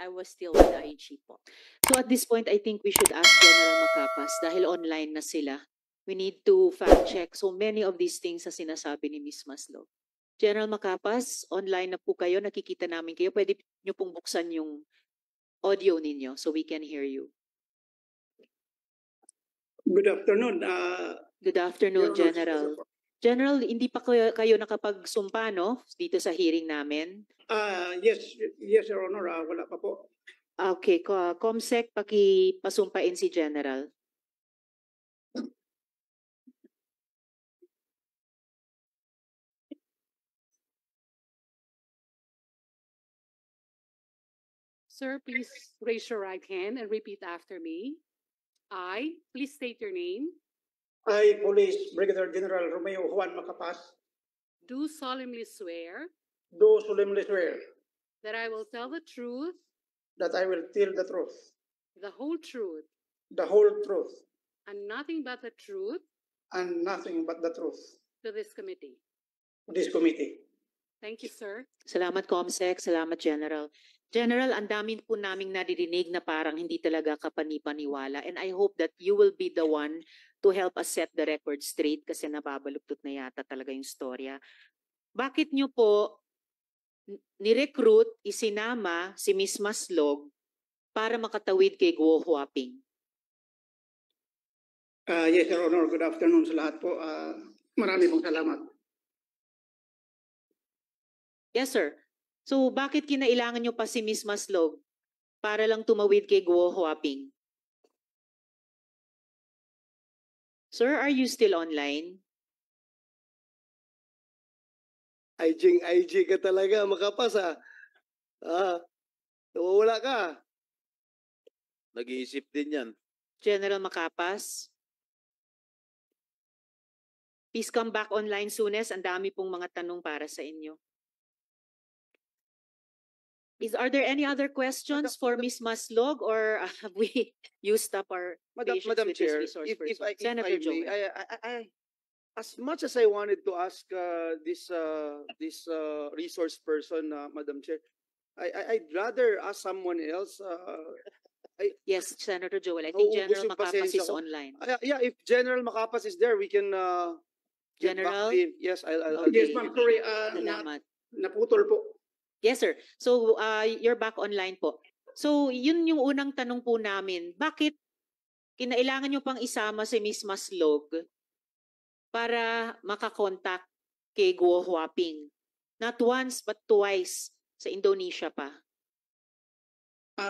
I was still with the IG po. So at this point, I think we should ask General Macapas dahil online na sila. We need to fact check so many of these things na sinasabi ni Ms. Maslog. General Macapas, online na po kayo, nakikita namin kayo. Pwede nyo pong buksan yung audio ninyo so we can hear you. Good afternoon. Good afternoon, Your Honor. General. General, hindi pa kayo nakapagsumpa, no? Dito sa hearing namin. Yes, Your Honor. Wala pa po. Okay, Comsec, pakipasumpain si General. Sir, please raise your right hand and repeat after me. Please state your name, I, Police Brigadier General Romeo Juan Macapas, do solemnly swear do solemnly swear that I will tell the truth, that I will tell the truth, the whole truth, the whole truth, and nothing but the truth and nothing but the truth to this committee. to this committee. Thank you, sir. Salamat, Comsec. Salamat, General. General, ang dami po naming naririnig na parang hindi talaga kapani-paniwala. And I hope that you will be the one to help us set the record straight kasi nababaluktot na yata talaga yung storya. Bakit nyo po ni-recruit, isinama si Ms. Maslog para makatawid kay Guo Huaping? Yes, Your Honor. Good afternoon sa lahat po. Marami pong salamat. Yes, sir. So, bakit kinailangan nyo pa si Ms. Maslog para lang tumawid kay Guo Huaping? Sir, are you still online? IG ka talaga, Macapas ah. Nawawala ka. Nag-iisip din yan. General Macapas? Please come back online soonest. Ang dami pong mga tanong para sa inyo. Are there any other questions for Ms. Maslog or have we used up our patience Madam with Chair, this resource if person? I Senator may, Joel. as much as I wanted to ask this resource person, Madam Chair, I'd rather ask someone else. Yes, Senator Joel. I think Nauubos General yung Macapas pasensya is ko. online. Yeah, if General Macapas is there, we can get back General? to him. Yes, I'll Okay. Yes, ma'am. Sorry. Salamat. Naputol po. Yes, sir. So, you're back online po. So, yun yung unang tanong po namin. Bakit kinailangan nyo pang isama si Ms. Maslog para makakontakt kay Guo Huaping? Not once, but twice sa Indonesia pa.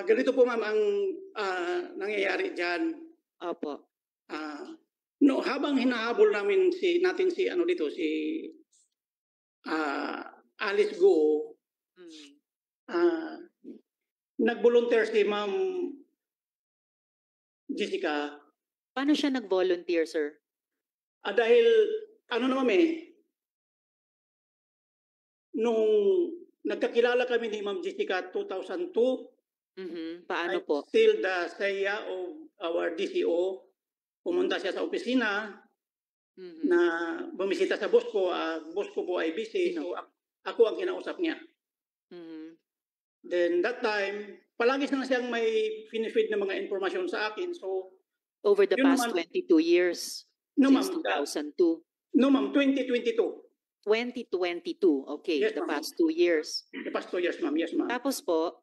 Ganito po, ma'am, ang nangyayari dyan. Opo. No, habang hinahabol natin si Alice Guo, nag-volunteer si Ma'am Jessica. Paano siya nag-volunteer, sir? Dahil, nung nagkakilala kami ni Ma'am Jessica 2002, Paano I po? still the saya of our DCO. Pumunta siya sa opisina na bumisita sa boss ko. Boss ko po ay busy, so ako ang kinausap niya. Then that time, palagi na siyang may finifeed na mga informasyon sa akin. So, Over the yun past naman, 22 years, no, since ma'am, 2002. No, ma'am, 2022. 2022, okay, Yes, the ma'am. past 2 years. The past 2 years, ma'am. Yes, ma'am. Tapos po,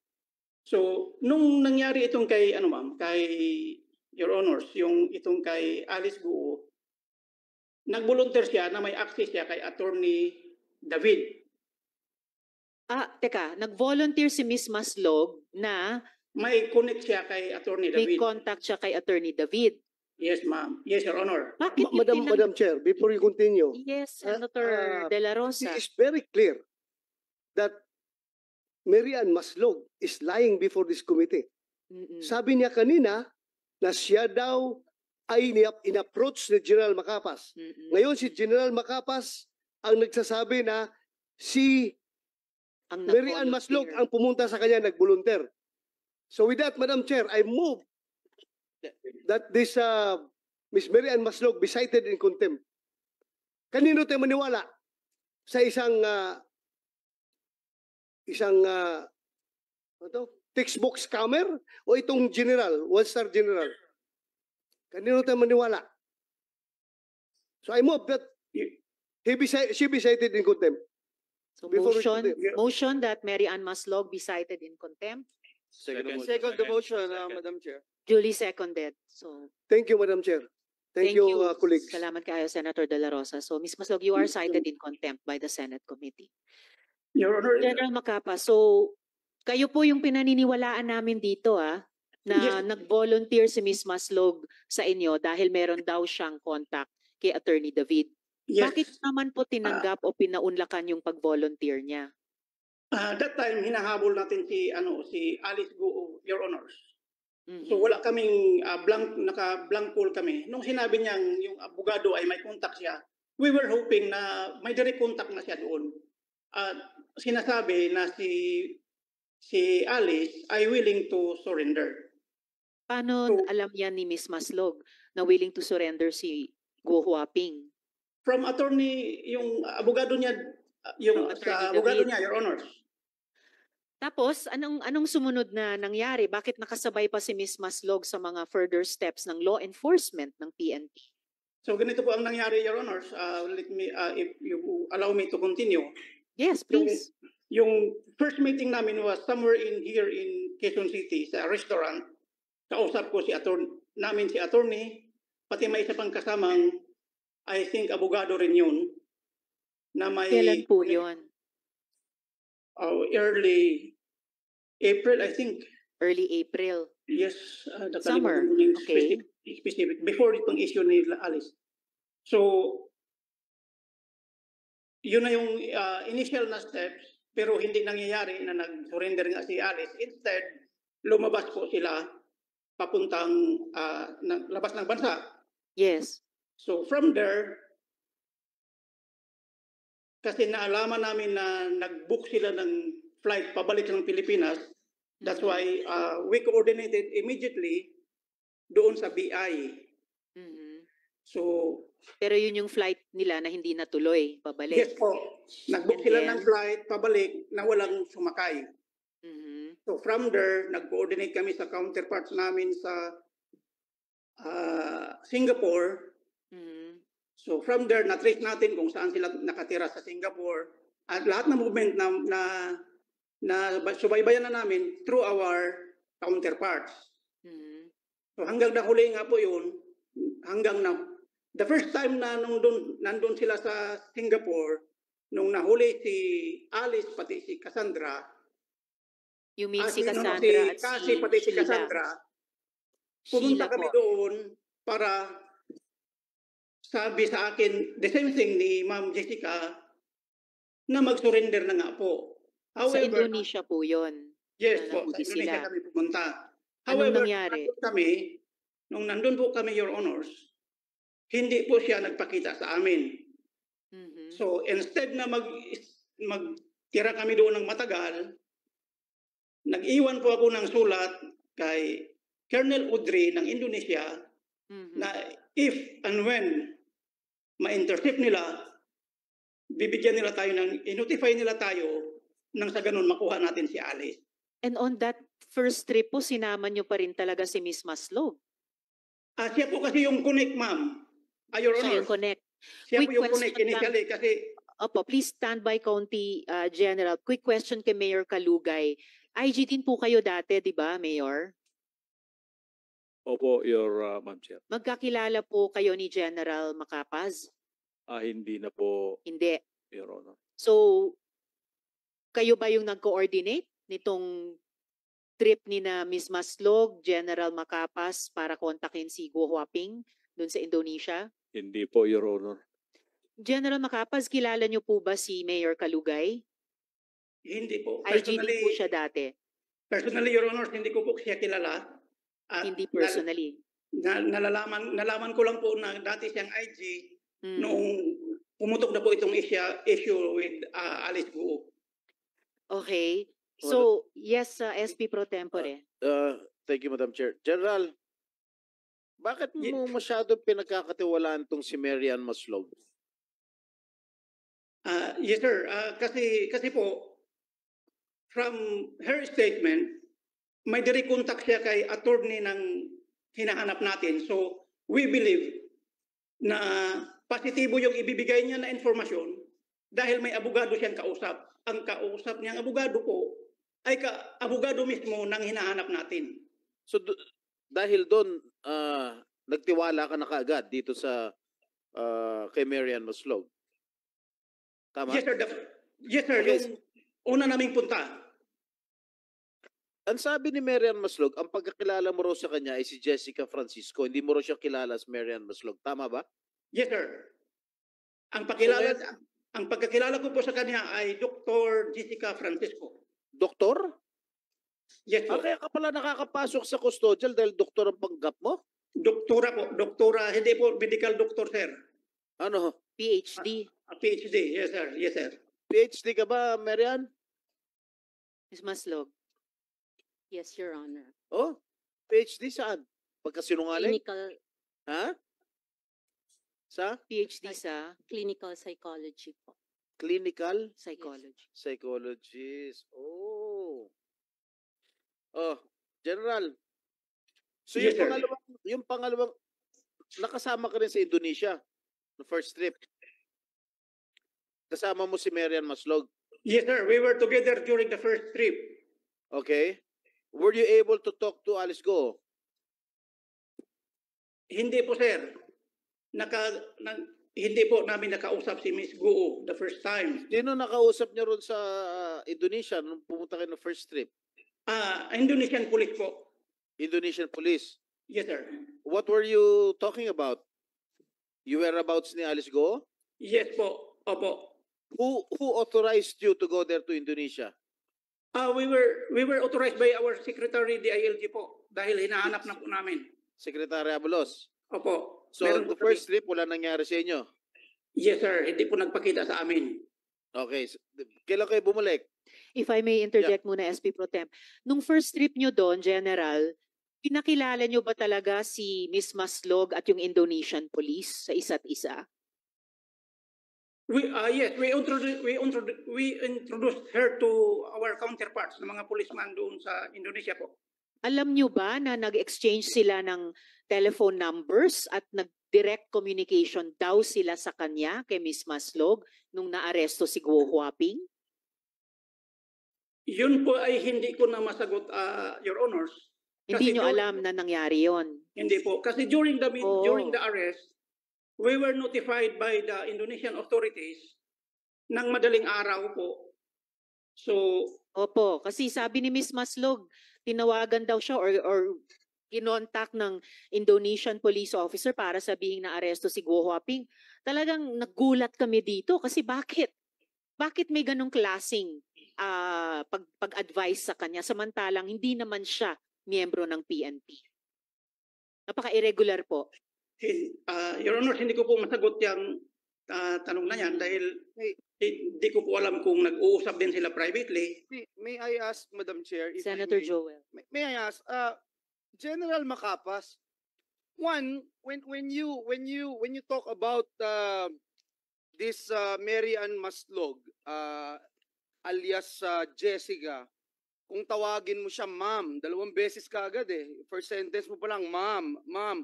So, nung nangyari itong kay, ma'am, kay Your Honors, yung itong kay Alice Guo, nag-volunteer siya na may access siya kay Attorney David. teka, nag-volunteer si Ms. Maslog na May connect siya kay Attorney may David. contact siya kay Attorney David. Yes, ma'am. Yes, Your Honor. Bakit Madam Chair, before you continue, Yes, Senator De La Rosa. it is very clear that Mary Ann Maslog is lying before this committee. Sabi niya kanina na siya daw ay in-approach ni General Macapas. Ngayon si General Macapas ang nagsasabi na si Ang Mary Ann Maslog nag-volunteer. ang pumunta sa kanya nag-volunteer. So with that, Madam Chair, I move that this Miss Mary Ann Maslog be cited in contempt. Kanino tayo maniwala sa isang textbook scammer o itong general, one-star general? Kanino tayo maniwala? So I move that she be cited in contempt. So Before we motion, continue. motion that Mary Ann Maslog be cited in contempt, Second the motion, Madam Chair. duly seconded. So Thank you, Madam Chair. Thank you, colleagues. Salamat kayo, Senator De La Rosa. So Ms. Maslog, you are cited in contempt by the Senate Committee. Your Honor, General Macapa, so kayo po yung pinaniniwalaan namin dito na Yes. nag-volunteer si Ms. Maslog sa inyo dahil meron daw siyang contact kay Attorney David. yes. Bakit naman po tinanggap o pinaunlakan yung pag-volunteer niya? That time, hinahabol natin si Alice Guo, Your Honors. Mhm. So wala kaming naka-blank pool kami. Nung sinabi niyang yung abogado ay may contact siya, we were hoping na may direct contact na siya doon. Sinasabi na si Alice ay willing to surrender. Paano So- alam yan ni Ms. Maslog na willing to surrender si Guo Huaping? From attorney, yung abogado niya, yung From sa Attorney abogado David. niya, Your Honors. Tapos, anong sumunod na nangyari? Bakit nakasabay pa si Ms. Maslog sa mga further steps ng law enforcement ng PNP? So ganito po ang nangyari, Your Honors. Let me, if you allow me to continue. Yes, please. Yung first meeting namin was somewhere here in Quezon City sa restaurant. Kausap ko si attorney, pati may isa pang kasamang, I think abogado rin yun, na may Kailan po yun? Early April, I think. Early April. Yes, Summer, nakalimutan ko yung okay. specific. Before itong issue ni Alice. So, yun na yung initial na steps, pero hindi nangyayari na nag-surrender nga si Alice. Instead, lumabas po sila papuntang labas ng bansa. Yes. So from there, kasi naalaman namin na nag-book sila ng flight pabalik ng Pilipinas, that's why we coordinated immediately doon sa BI. Mhm. So, Pero yun yung flight nila na hindi natuloy, pabalik. yes po, nag-book And sila then? ng flight pabalik na walang sumakay. Mhm. So from there, nag-coordinate kami sa counterparts namin sa Singapore. Mhm. So from there, na-trace natin kung saan sila nakatira sa Singapore. At lahat ng movement na subaybayan na namin through our counterparts. Mhm. So hanggang nahuli nga po yun, the first time na nandun sila sa Singapore, nung nahuli si Alice pati si Cassandra, You mean si si Cassandra at Cassie pati si Sheila? Cassandra, pumunta Sheila kami po. doon para sabi sa akin, the same thing ni Ma'am Jessica, na mag-surrender na nga po. Sa However, Indonesia po yun. yes na po, sa nahuli Indonesia sila. kami pumunta. Anong However, nangyari? nung nandun po kami, Your Honors, hindi po siya nagpakita sa amin. Mhm. So instead na magtira kami doon ng matagal, nag-iwan po ako ng sulat kay Colonel Udry ng Indonesia Mhm. na if and when ma-intercept nila, bibigyan nila tayo i-notify nila tayo nang sa ganun makuha natin si Alice. And on that first trip po, sinama niyo pa rin talaga si Miss Maslog. Siya po kasi yung connect, ma'am. Your Siya Honor. yung connect. Siya po Quick yung connect question lang. initially kasi Opo, please stand by, County General. Quick question kay Mayor Kalugay. IG din po kayo dati, di ba, Mayor? Opo, Your Ma'am Chair. Magkakilala po kayo ni General Macapaz? Hindi na po, Hindi. Your Honor. So, kayo ba yung nag-coordinate nitong trip ni na Ms. Maslog, General Macapaz para kontakin si Guo Huaping doon sa Indonesia? Hindi po, Your Honor. General Macapaz, kilala niyo po ba si Mayor Kalugay? hindi po. IG din po siya dati, Personally, Your Honor, hindi ko po siya kilala. At hindi personally. nalaman ko lang po na dati siyang IG Mm. noong pumutok na po itong issue with Alice Guo. Okay. So, yes, SP Pro Tempore. Thank you, Madam Chair. General, bakit mo masyado pinagkakatiwalaan tong si Mary Ann Maslog? Yes, sir. Kasi po, from her statement, may direct contact siya kay attorney ng hinahanap natin. So, we believe na positibo yung ibibigay niya na informasyon dahil may abogado siyang kausap. Ang kausap niyang abogado po ay abogado mismo ng hinahanap natin. So dahil doon nagtiwala ka na kaagad dito sa kay Marian Maslog. Tama? Yes, sir. Yes, sir. Okay. Yung una naming punta. Ang sabi ni Marian Maslog, ang pagkakilala mo raw sa kanya ay si Jessica Francisco. Hindi mo raw siya kilala as Marian Maslog. Tama ba? Yes, sir. Ang pagkakilala ko po sa kanya ay Dr. Jessica Francisco. Doktor? Yes, po. Kaya ka pala nakakapasok sa custodial dahil doktor ang panggap mo? Doktora po. Doktora, hindi po medical doctor, sir. Ano? PhD, A PhD. Yes, sir. Yes, sir. PhD ka ba, Marian? Ms. Maslog. Yes, Your Honor. Oh, PhD saan? Pagkasinungaling? Clinical Ha? Sa PhD sa clinical psychology po. clinical psychology. psychologist. Oh. Oh, General. So Yes, sir. yung pangalawang nakasama ka rin sa Indonesia the first trip. Kasama mo si Marian Maslog. Yes, sir. We were together during the first trip. Okay? Were you able to talk to Alice Go? Hindi po, sir. Hindi po namin nakausap si Miss Guo the first time. Sino nakausap niyo ron sa Indonesia nung pumunta kayo ng first trip? Indonesian police po. Indonesian police. Yes, sir. What were you talking about? You whereabouts ni Alice Go? Yes po. Opo. Who authorized you to go there to Indonesia? We were authorized by our secretary DILG po dahil hinahanap na po namin. Secretary Abalos. Opo. So Meron the po first kami. trip wala nangyari sa inyo. Yes, sir. Hindi po nagpakita sa amin. Okay. Kailan kayo bumalik? If I may interject muna, SP Pro Temp. Nung first trip nyo doon, General, pinakilala nyo ba talaga si Miss Maslog at yung Indonesian police sa isa't isa? Yes, we introduced her to our counterparts ng mga policeman doon sa Indonesia po. Alam nyo ba na nag-exchange sila ng telephone numbers at nag-direct communication daw sila sa kanya kay Miss Maslog nung naaresto si Guo Huaping? Yun po ay hindi ko na masagot, Your Honors. Hindi Kasi nyo during- alam na nangyari yon. Hindi po. Kasi during the Oh. during the arrest, we were notified by the Indonesian authorities ng madaling araw po. So, Opo, kasi sabi ni Miss Maslog, tinawagan daw siya or kinontak ng Indonesian police officer para sabihin na aresto si Guo Huaping. Talagang nagulat kami dito kasi bakit? Bakit may ganong klaseng pag-advise sa kanya samantalang hindi naman siya miyembro ng PNP? Napaka-irregular po. Your Honor, hindi ko po masagot yung tanong na yan dahil hindi ko po alam kung nag-uusap din sila privately. May I ask, Madam Chair, if I Senator may- Joel. may I ask, General Macapas, one, when you talk about this Mary Ann Maslog, alias Jessica, kung tawagin mo siya ma'am, 2 beses ka agad eh. First sentence mo pa lang, ma'am.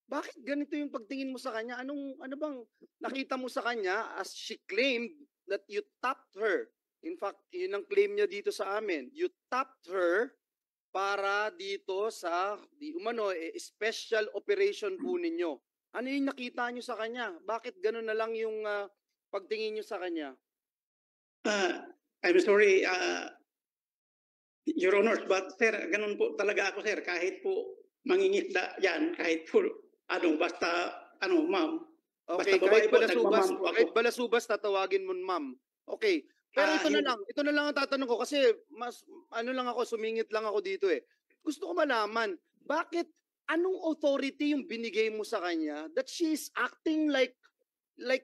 Bakit ganito yung pagtingin mo sa kanya? Ano bang nakita mo sa kanya as she claimed that you tapped her? In fact, yun ang claim niya dito sa amin. You tapped her para dito sa special operation po ninyo. Ano yung nakita nyo sa kanya? Bakit gano'n na lang yung pagtingin nyo sa kanya? I'm sorry, Your Honors, but sir, ganun po talaga ako, sir. Kahit po mangingisda yan, kahit po, ma'am. Okay, Basta babae kahit po, balasubas, nagmamam po ako. kahit balasubas tatawagin mo ma'am. Okay. Pero ito na lang ang tatanong ko kasi mas sumingit lang ako dito eh. Gusto ko malaman, bakit anong authority yung binigay mo sa kanya that she is acting like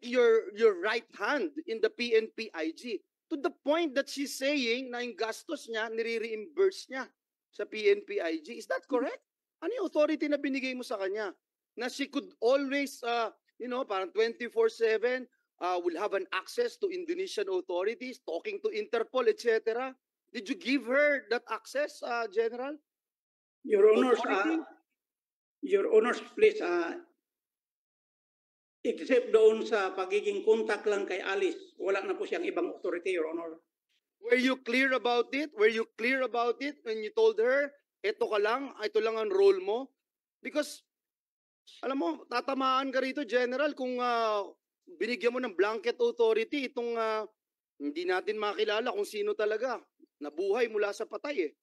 your right hand in the PNP IG to the point that she's saying na yung gastos niya nire-reimburse niya sa PNP IG. Is that correct? Ano yung authority na binigay mo sa kanya? Na she could always parang 24/7 will have an access to Indonesian authorities, talking to Interpol, etc. Did you give her that access, General? Your Honors, Authority? Your Honors, please, except doon sa pagiging contact lang kay Alice, wala na po siyang ibang authority, Your Honor. Were you clear about it? Were you clear about it when you told her, ito ka lang, ito lang ang role mo? Because, alam mo, tatamaan ka rito, General, kung binigyan mo ng blanket authority, itong hindi natin makilala kung sino talaga. Nabuhay mula sa patay eh.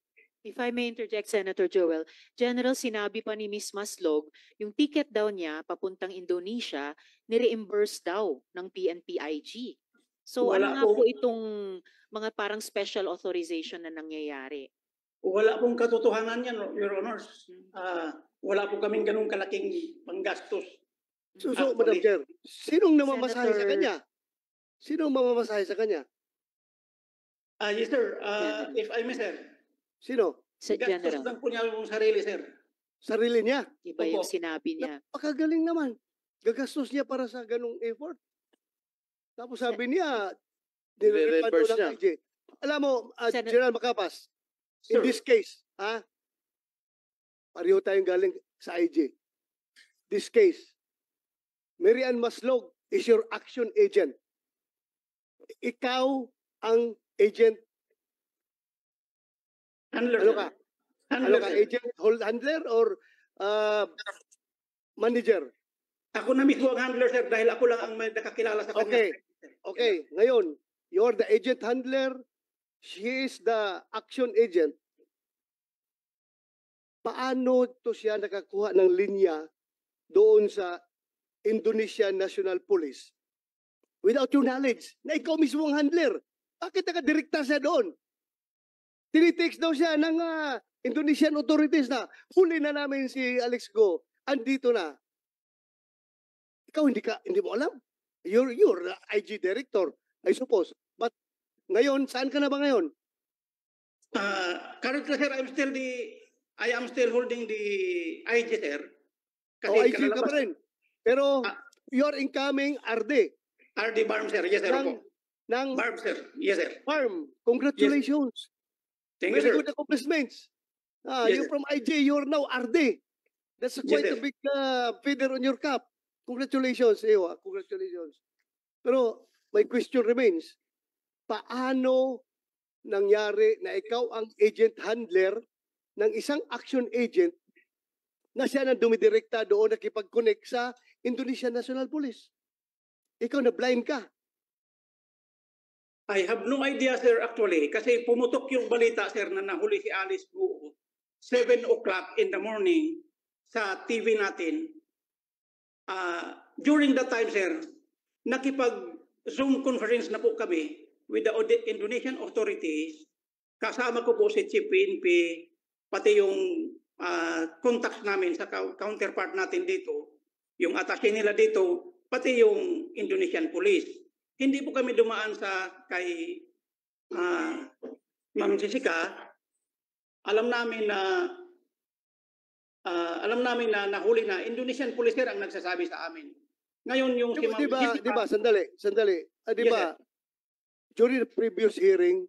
If I may interject, Senator Joel, General, sinabi pa ni Ms. Maslog, yung ticket daw niya papuntang Indonesia, ni-reimburse daw ng PNP-IG. So Wala ano nga po. po itong mga parang special authorization na nangyayari? Wala pong katotohanan yan, Your Honors. Wala po kaming ganung kalaking panggastos. So, Actually, Madam Chair, sinong namamasahe sa Senator- kanya? Sinong mamamasahe sa kanya? yes, sir. General. If I may, sir. Sino? Sa Gastos General, lang po niya yung sarili, sir. Sarili niya. iba yung Opo. sinabi niya. Napakagaling naman. Gagastos niya para sa ganung effort. Tapos sabi niya, nire-refund Nire-reimburse ng niya. IG. Alam mo, Senator- General Macapas, in Sir. this case, pareho tayong galing sa IG. This case, Mary Ann Maslog is your action agent. Ikaw ang agent. Handler, Ano sir. ka? Handler, Ano ka, sir. agent, handler, or manager? Ako na mismo ang handler, sir, dahil ako lang ang may nakakilala sa kanya. Okay. Okay, ngayon, you're the agent handler, she is the action agent. Paano to siya nakakuha ng linya doon sa Indonesian National Police without your knowledge na ikaw mismo ang handler? Bakit nakadirekta siya doon? Tinitext daw siya ng Indonesian authorities na huli na namin si Alex Go. Andito na. Ikaw hindi mo alam. You're the IG director, I suppose. But ngayon, saan ka na ba ngayon? Currently, sir, I am still holding the IG, sir. O IG ka kalalabas- pa rin. Pero Ah. you're incoming RD RD Barm, sir. Yes, sir. ng, Opo. ng Barm, sir. Yes, sir. farm. Congratulations. Thank you, Very sir. good accomplishments. Yes, You're sir. from IG, you're now RD. That's Yes, quite sir. a big feather on your cap. Congratulations, iyo. Congratulations. Pero my question remains, paano nangyari na ikaw ang agent handler ng isang action agent na siya na dumidirekta doon nakipag-connect sa Indonesian National Police? Ikaw na blind ka. I have no idea, sir, actually. Kasi pumutok yung balita, sir, na nahuli si Alice Guo 7 o'clock in the morning sa TV natin. During that time, sir, nakipag-Zoom conference na po kami with the Indonesian authorities. Kasama ko po si Chief PNP, pati yung contacts namin sa counterpart natin dito, yung attaché nila dito, pati yung Indonesian Police. Hindi po kami dumaan sa kay Ma'am Jessica. Alam namin na nahuli na Indonesian Police sir ang nagsasabi sa amin. Ngayon yung si Ma'am Jessica, Di ba, sandali. Di Yes, ba, during the previous hearing,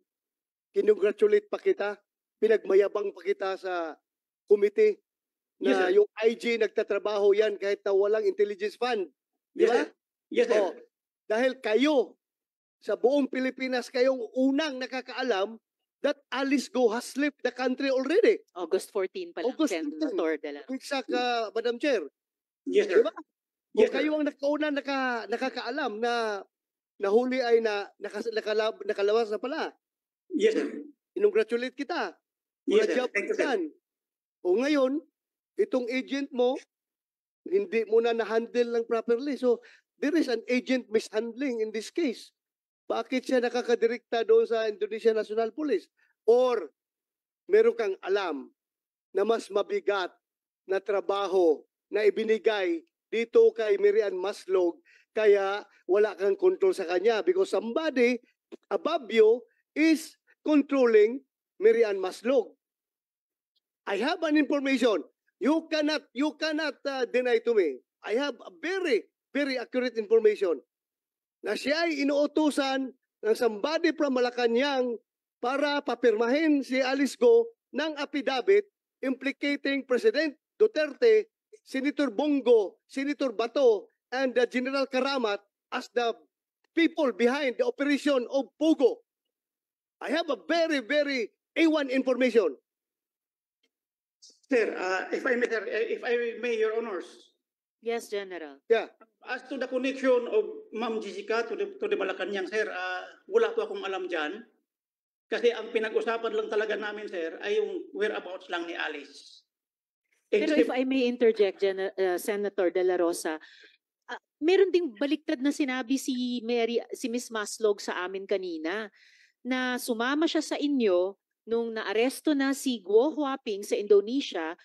kinongratulate pa kita, pinagmayabang pa kita sa committee Yes, na sir. yung IG nagtatrabaho yan kahit na walang intelligence fund. Di Yes, ba? sir. Yes, sir. Oh, dahil kayo, sa buong Pilipinas, kayong unang nakakaalam that Alice Go has left the country already. August 14 pa lang, August 14. Senator de la Exact, Madam Chair. Yes, sir. Di ba? Yes, O kayo ang nakauna nakakaalam na nahuli ay nakalawas na pala. Yes, sir. Inongratulate kita. Yes, Mga sir. job Thank you, sir. yan. O ngayon, itong agent mo, hindi mo na na-handle ng properly. So, there is an agent mishandling in this case. Bakit siya nakakadirekta doon sa Indonesian National Police? Or, meron kang alam na mas mabigat na trabaho na ibinigay dito kay Mary Ann Maslog, kaya wala kang control sa kanya because somebody above you is controlling Mary Ann Maslog. I have an information. You cannot deny to me. I have a very, very accurate information na siya ay inuutusan ng somebody from Malacanang para papirmahin si Alice Go ng affidavit implicating President Duterte, Senator Bongo, Senator Bato, and General Karamat as the people behind the operation of Pogo. I have a very, very A1 information. Sir, if I may, Your Honors, Yes, General. Yeah. as to the connection of Ma'am Jessica to the Malacanang, sir, wala po akong alam dyan. Kasi ang pinag-usapan lang talaga namin, sir, ay yung whereabouts lang ni Alice. Pero if I may interject, Senator De La Rosa, meron ding baliktad na sinabi si Miss Maslog sa amin kanina na sumama siya sa inyo nung naaresto na si Guo Huaping sa Indonesia,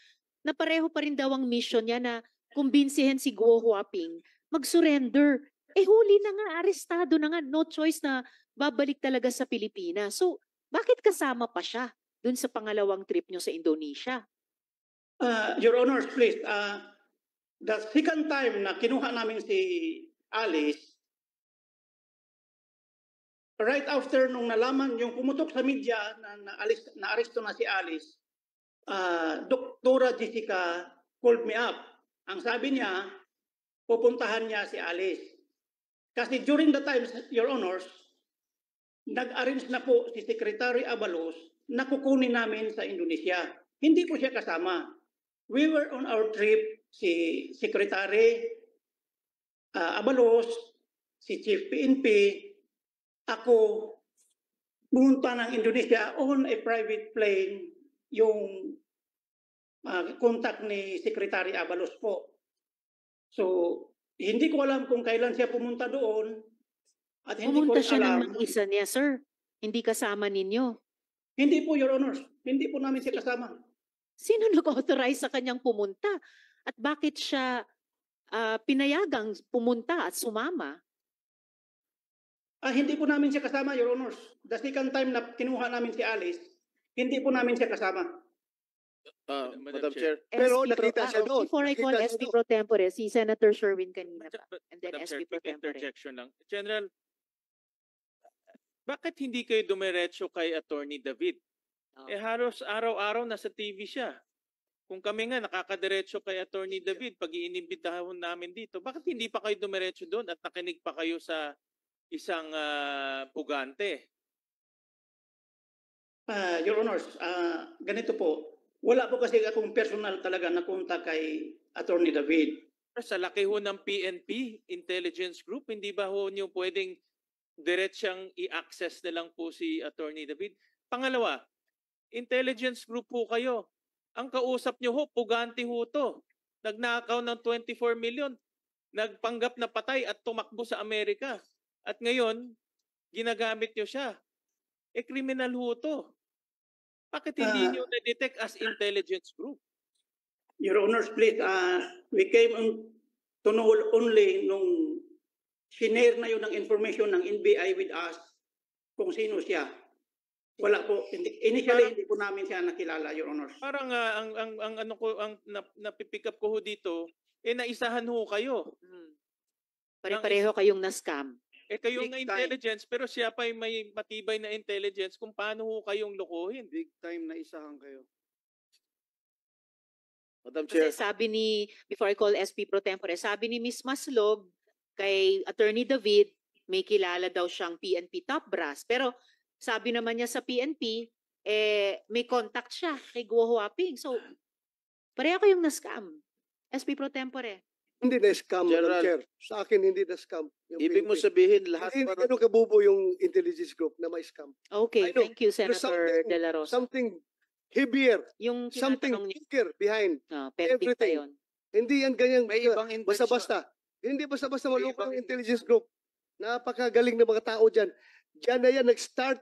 na pareho pa rin daw ang mission niya na kumbinsihin si Guo Huaping mag-surrender. Huli na nga, arestado na nga, no choice na babalik talaga sa Pilipinas. So, bakit kasama pa siya dun sa pangalawang trip nyo sa Indonesia? Your Honors, please, the second time na kinuha namin si Alice, right after nung nalaman, yung pumutok sa media na aresto na si Alice, Doktora Jessica called me up. Ang sabi niya, pupuntahan niya si Alice. Kasi during the time, Your Honors, nag-arrange na po si Secretary Abalos na kukunin namin sa Indonesia. Hindi po siya kasama. We were on our trip, si Secretary Abalos, si Chief PNP, ako, pumunta ng Indonesia on a private plane, yung contact ni Secretary Abalos po. So, hindi ko alam kung kailan siya pumunta doon at hindi ko Pumunta rin siya alam. ng isa niya, sir. Hindi kasama ninyo. Hindi po, Your Honors. Hindi po namin siya kasama. Sino nag-authorize sa kanyang pumunta? At bakit siya pinayagang pumunta at sumama? Hindi po namin siya kasama, Your Honors. The second time na kinuha namin si Alice, hindi po namin siya kasama. Madam Chair. Pero SP nakita siya doon. Before I call Nakita siya SP doon. Pro Tempore, si Senator Sherwin kanina pa. And then Madam SP Chair, Pro quick Tempore. interjection lang. General, bakit hindi kayo dumiretso kay Attorney David? Oh. Halos araw-araw nasa TV siya. Kung kami nga nakakadiretso kay Attorney David, pag iinimbitahon namin dito, bakit hindi pa kayo dumiretso doon at nakinig pa kayo sa isang pugante? Your Honors, ganito po. Wala po kasi akong personal talaga na kontak kay Attorney David. Sa laki ho ng PNP, Intelligence Group, hindi ba ho niyo pwedeng diretsang i-access na lang po si Attorney David? Pangalawa, Intelligence Group po kayo. Ang kausap niyo ho, pugante ho to. Nagnakaw ng 24 million. Nagpanggap na patay at tumakbo sa Amerika. At ngayon, ginagamit niyo siya. Criminal ho to. Bakit hindi niyo na-detect as Intelligence Group? Your Honors, please, we came to know only nung sinare na yun ng information ng NBI with us kung sino siya. Wala po. Initially, hindi po namin siya nakilala, Your Honors. Parang ang ano ko ang napipick up ko ho dito, naisahan ho kayo. Pare-pareho kayong na-scam. Kayo Big nga time. intelligence pero siya pa may matibay na intelligence kung paano ho kayong lokohin. Big time na isahan kayo. Madam Kasi Chair. sabi ni, before I call SP Pro Tempore, sabi ni Miss Maslog kay Attorney David, may kilala daw siyang PNP top brass. Pero sabi naman niya sa PNP, may contact siya kay Guo Huaping. So, pareho kayong na-scam. SP Pro Tempore. Hindi na-scam, Madam General. Chair. Sa akin, hindi na-scam. yung Ibig mo PNP. sabihin lahat Hindi pa ng ganun kabubo yung intelligence group na may scam. Okay, I know. thank you, There's Senator De La Rosa. Something heavier, Yung something tinatanong niya, bigger behind. pending pa everything. yun. Hindi yan ganyan May ibang intention. basta-basta. Hindi basta-basta May maloko ibang ng intelligence group. Napakagaling na mga tao dyan. Diyan na yan nag-start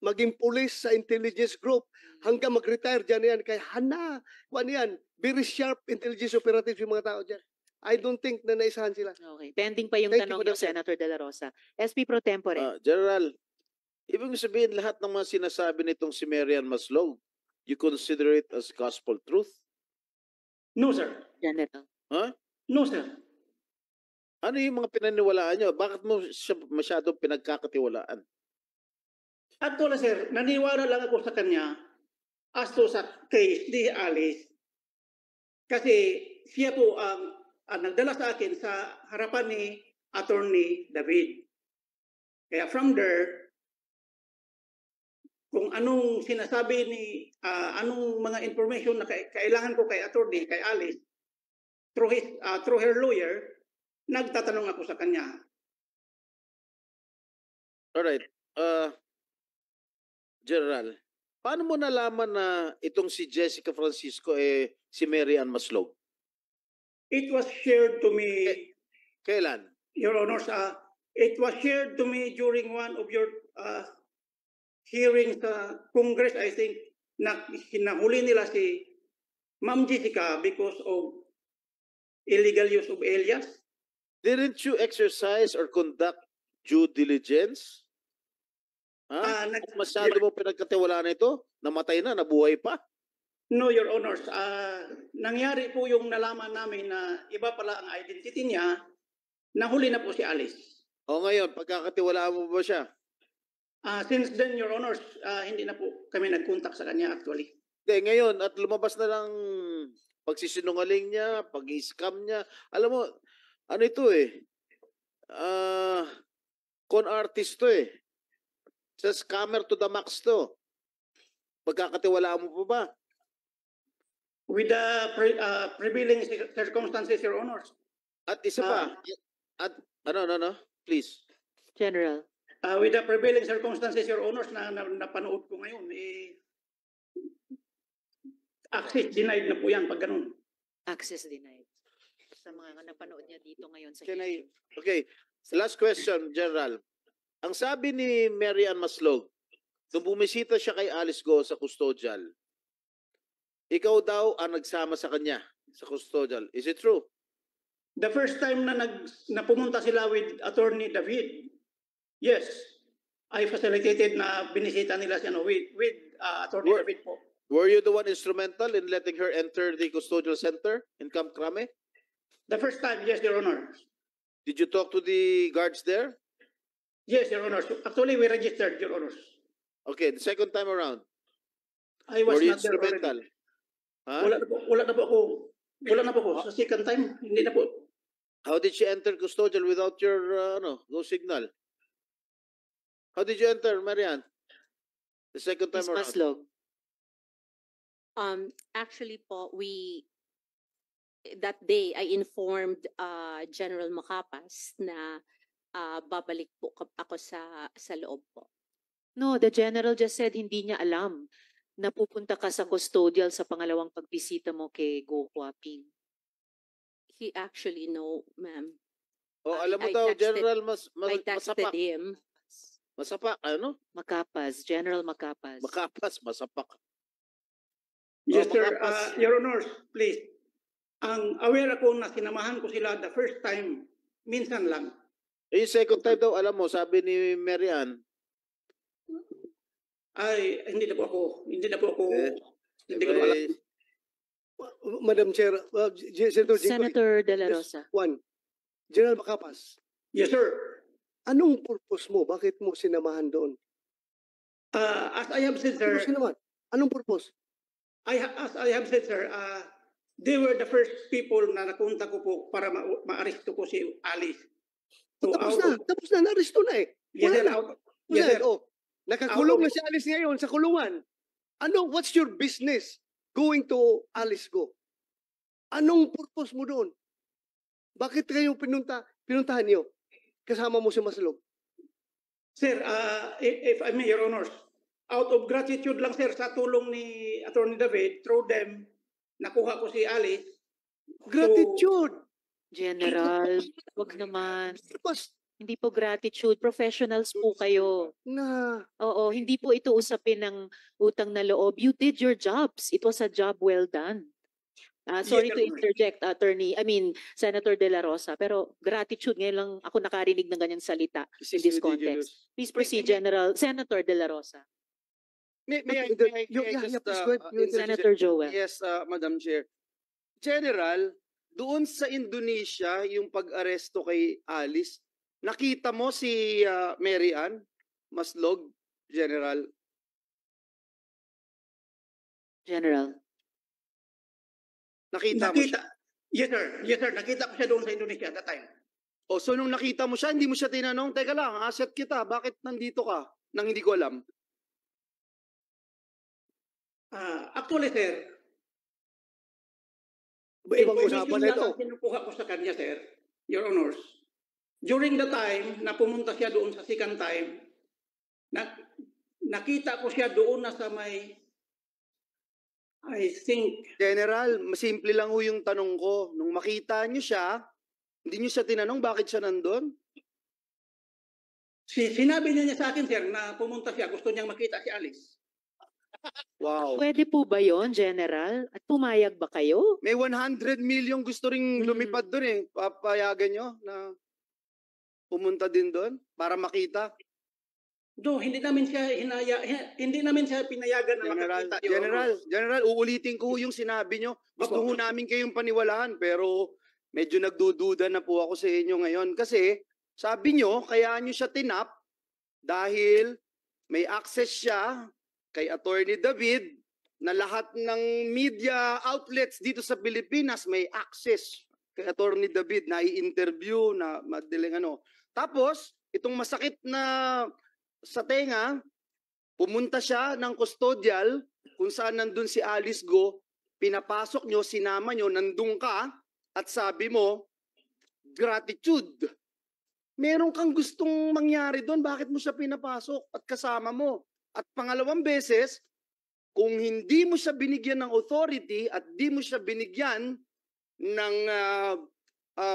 maging police sa intelligence group hanggang mag-retire dyan na yan. Kaya hana, kung ano yan, very sharp intelligence operatives yung mga tao dyan. I don't think na naisahan sila. Okay, pending pa yung Thank you, tanong Madam niyo, Chair. Senator De La Rosa. SP Pro Tempore. General, ibig sabihin lahat ng mga sinasabi nitong si Marian Maslog, you consider it as gospel truth? No, sir. General. No, sir. Ano yung mga pinaniwalaan nyo? Bakit mo siya masyadong pinagkakatiwalaan? Actually, sir, naniwala lang ako sa kanya as to sa case ni Alice, kasi siya po ang nagdala sa akin sa harapan ni Attorney David. Kaya from there, kung anong sinasabi ni, anong mga information na kailangan ko kay Attorney, kay Alice, through her lawyer, nagtatanong ako sa kanya. Alright. General, paano mo nalaman na itong si Jessica Francisco si Mary Ann Maslog? It was shared to me, Kailan? Your Honors, it was shared to me during one of your hearings sa Congress, I think, na hinahuli nila si Ma'am Jessica because of illegal use of alias. Didn't you exercise or conduct due diligence? Masyado mo pinagkatiwalaan ito? Namatay na, nabuhay pa? No, Your Honors. Nangyari po yung nalaman namin na iba pala ang identity niya, nahuli na po si Alice. O ngayon, pagkakatiwalaan mo ba siya? Since then, Your Honors, hindi na po kami nag-contact sa kanya actually. Hindi, ngayon, at lumabas na lang pagsisinungaling niya, pag-scam niya. Alam mo, ano ito con artist to Sa scammer to the max to. Pagkakatiwalaan mo pa ba? With the prevailing circumstances, Your Honors. At isa pa. At ano, please. General. With the prevailing circumstances, Your Honors, na napanood ko ngayon, access denied na po yan pag ganun. Access denied. Sa mga napanood niya dito ngayon sa Okay. Last question, General. Ang sabi ni Mary Ann Maslog, nung bumisita siya kay Alice Go sa custodial, ikaw daw ang nagsama sa kanya sa custodial. Is it true? The first time na pumunta sila with Attorney David, yes, I facilitated na binisita nila siya with Attorney David po. Were you the one instrumental in letting her enter the custodial center in Camp Crame? The first time, yes, Your Honor. Did you talk to the guards there? Yes, Your Honor. Actually, we registered, Your Honor. Okay, the second time around, I was were you not there instrumental? already. Huh? Wala na po ako. Sa second time, hindi na po. How did she enter custodial without your go signal? How did you enter, Marian? The second time Ms. around. Maslog. Actually po, that day I informed General Macapas na babalik po ako sa loob po. No, the general just said hindi niya alam na pupunta ka sa custodial sa pangalawang pagbisita mo kay Go Huaping. He actually know, ma'am. Oh, alam mo I daw, texted- General, I texted masapak. him. Masapak, ano? Makapas, General Makapas. Makapas, masapak. Yes, Oh, sir. Makapas. Your Honor, please. Ang aware ako na sinamahan ko sila the first time, minsan lang. Yung second time daw, alam mo, sabi ni Marian, Ay, hindi na po ako. Hindi Eh, ko na alam. Madam Chair, Senator Jinggoy, Senator De La just Rosa. one. General Macapas, Yes, sir. anong purpose mo? Bakit mo sinamahan doon? As I have said, Ano sir, sinamahan? Anong purpose? as I have said, sir, they were the first people na nakunta ko po para ma-aresto ko si Alice. So, Tapos na, na-arresto na eh. Yes, Wala sir. na. Yes, sir. Oh, nakakulong Out na of- si Alice ngayon sa kulungan. What's your business going to Alice Go? Anong purpose mo doon? Bakit kayo pinuntahan niyo? Kasama mo si Maslog. Sir, if I may, Your Honors, out of gratitude lang, sir, sa tulong ni Attorney David, through them, nakuha ko si Alice. Gratitude. General, wag naman. Tapos Hindi po gratitude. Professionals po kayo. na Oo, hindi po ito usapin ng utang na loob. You did your jobs. It was a job well done. Sorry Yes, to Your Honor. interject, Senator De La Rosa, pero gratitude, ngayon lang ako nakarinig ng ganyang salita in this context. Please proceed, General. Senator De La Rosa. May I Yeah, just, please go ahead. Senator Joel. Yes, Madam Chair. General, doon sa Indonesia, yung pag-aresto kay Alice, nakita mo si Mary Ann Maslog, General? General. Nakita mo siya. Nakita, yes sir, nakita ko siya doon sa Indonesia at that time. O, so nung nakita mo siya, hindi mo siya tinanong, teka lang, asset kita, bakit nandito ka? Nang hindi ko alam. Actually sir, Ibang information usapan na lang ito. ang kinukuha ko sa kanya sir, Your Honors. During the time na pumunta siya doon sa second time, nakita ko siya doon na sa may, I think, General, masimple lang ho yung tanong ko. Nung makita niyo siya, hindi niyo siya tinanong bakit siya nandun? sinabi niya sa akin sir na pumunta siya, gusto niyang makita si Alice. Wow. Pwede po ba yon, General? At pumayag ba kayo? May 100 million gusto ring lumipad doon eh. Papayagan nyo na pumunta din doon para makita. Do, hindi namin siya pinayagan na makakita. Your Honors. General, uulitin ko yung sinabi nyo. Gusto ho namin kayong paniwalaan pero medyo nagdududa na po ako sa inyo ngayon kasi sabi nyo, kaya nyo siya tinap dahil may access siya kay Attorney David na lahat ng media outlets dito sa Pilipinas may access kay Attorney David na i-interview na madaling ano. Tapos, itong masakit na sa tenga, pumunta siya ng custodial kung saan nandun si Alice Go, pinapasok nyo, sinama nyo, nandun ka at sabi mo, gratitude. Meron kang gustong mangyari doon, bakit mo siya pinapasok at kasama mo? At pangalawang beses, kung hindi mo siya binigyan ng authority at di mo siya binigyan ng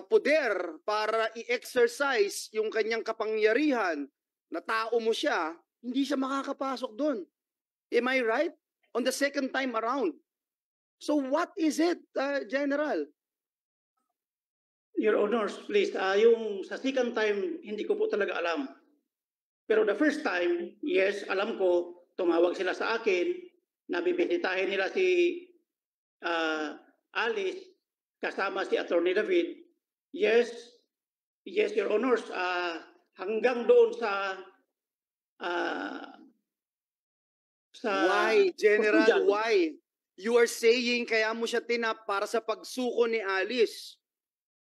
poder para i-exercise yung kanyang kapangyarihan na tao mo siya, hindi siya makakapasok doon. Am I right? On the second time around. So what is it, General? Your Honors, please, yung sa second time, hindi ko po talaga alam. Pero the first time, yes, alam ko, tumawag sila sa akin, nabibisitahin nila si Alice, kasama si Attorney David. Yes, Your Honors, hanggang doon sa Why, General, Custodial. why? You are saying kaya mo siya tinap para sa pagsuko ni Alice.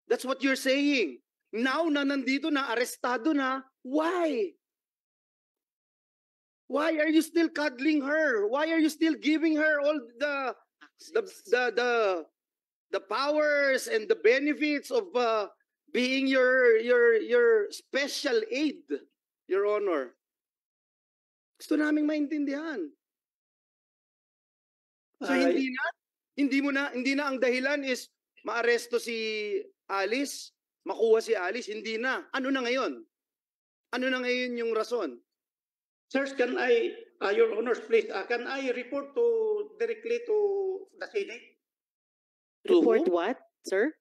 That's what you're saying. Now na nandito na, arestado na, why? Why are you still cuddling her? Why are you still giving her all the powers and the benefits of being your special aid, Your Honor? Gusto naming maintindihan. So hindi na ang dahilan is maaresto si Alice, makuha si Alice, hindi na. Ano na ngayon? Ano na ngayon yung rason? Sirs, can I, Your Honors, please, can I report directly to the Senate? Report what, sir?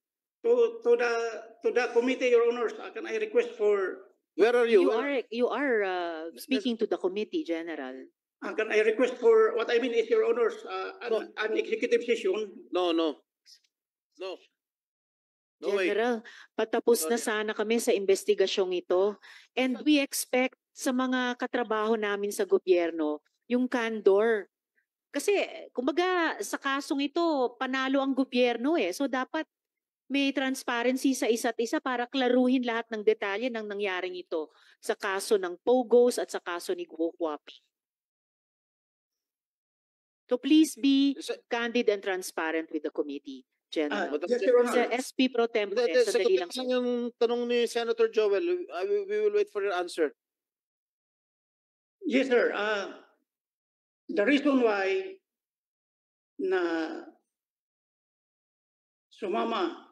To the committee, Your Honors, can I request for, Where are you? You are speaking to the committee, General. can I request for, what I mean is, Your Honors, an executive session? No. No way. General, patapos na sana kami sa investigasyong ito. And we expect sa mga katrabaho namin sa gobyerno, yung candor. Kasi, kumbaga, sa kasong ito, panalo ang gobyerno eh. So, dapat may transparency sa isa't isa para klaruhin lahat ng detalye ng nangyaring ito sa kaso ng Pogos at sa kaso ni Guo Huaping. So, please be candid and transparent with the committee, General. Yes, Your Sa Honor. SP Pro Tempore, sandali lang. Sagutin yung tanong ni Senator Joel. We will wait for your answer. Yes, sir. The reason why na sumama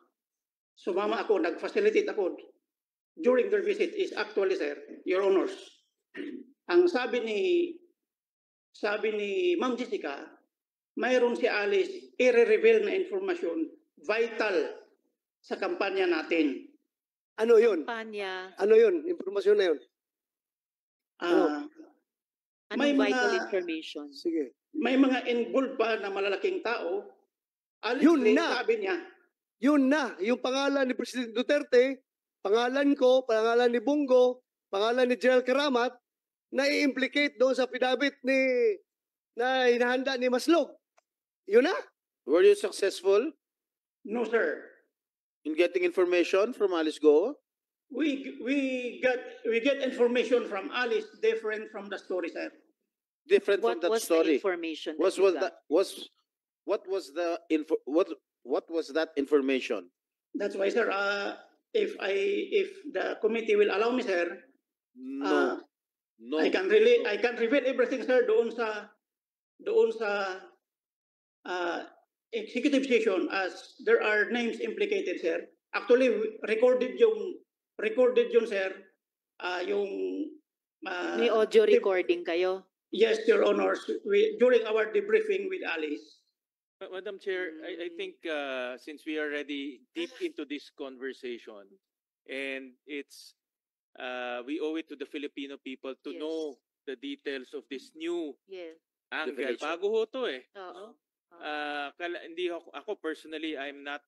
ako, nag-facilitate ako during their visit is actually, sir, Your Honors, ang sabi ni Ma'am Jessica, mayroon si Alice i-reveal na informasyon vital sa kampanya natin. Ano yun? Panya, Ano yun? Impormasyon na yun? May anong vital mga- information? Sige. May mga involved pa na malalaking tao. Alice, Yun na. sabi niya, Yun na. Yung pangalan ni President Duterte, pangalan ko, pangalan ni Bungo, pangalan ni General Karamat, na i-implicate doon sa pinabit na hinahanda ni Maslog. Yun na? Were you successful No, sir. in getting information from Alice Go? We get information from Alice different from the story, sir. Different from What that was the story. information Was you was got? that was what was the info what was that information? That's why, sir. If the committee will allow me, sir, No. No. I can reveal everything, sir, doon sa executive session as there are names implicated, sir. Actually, recorded yun, sir. Yung May audio recording kayo? Yes, Your Honors. During our debriefing with Alice. Madam Chair, I think since we are already deep into this conversation, and it's we owe it to the Filipino people to Yes. know the details of this new Yes. angle. Definition. Bago ho to eh. Oo. Hindi ako personally, I'm not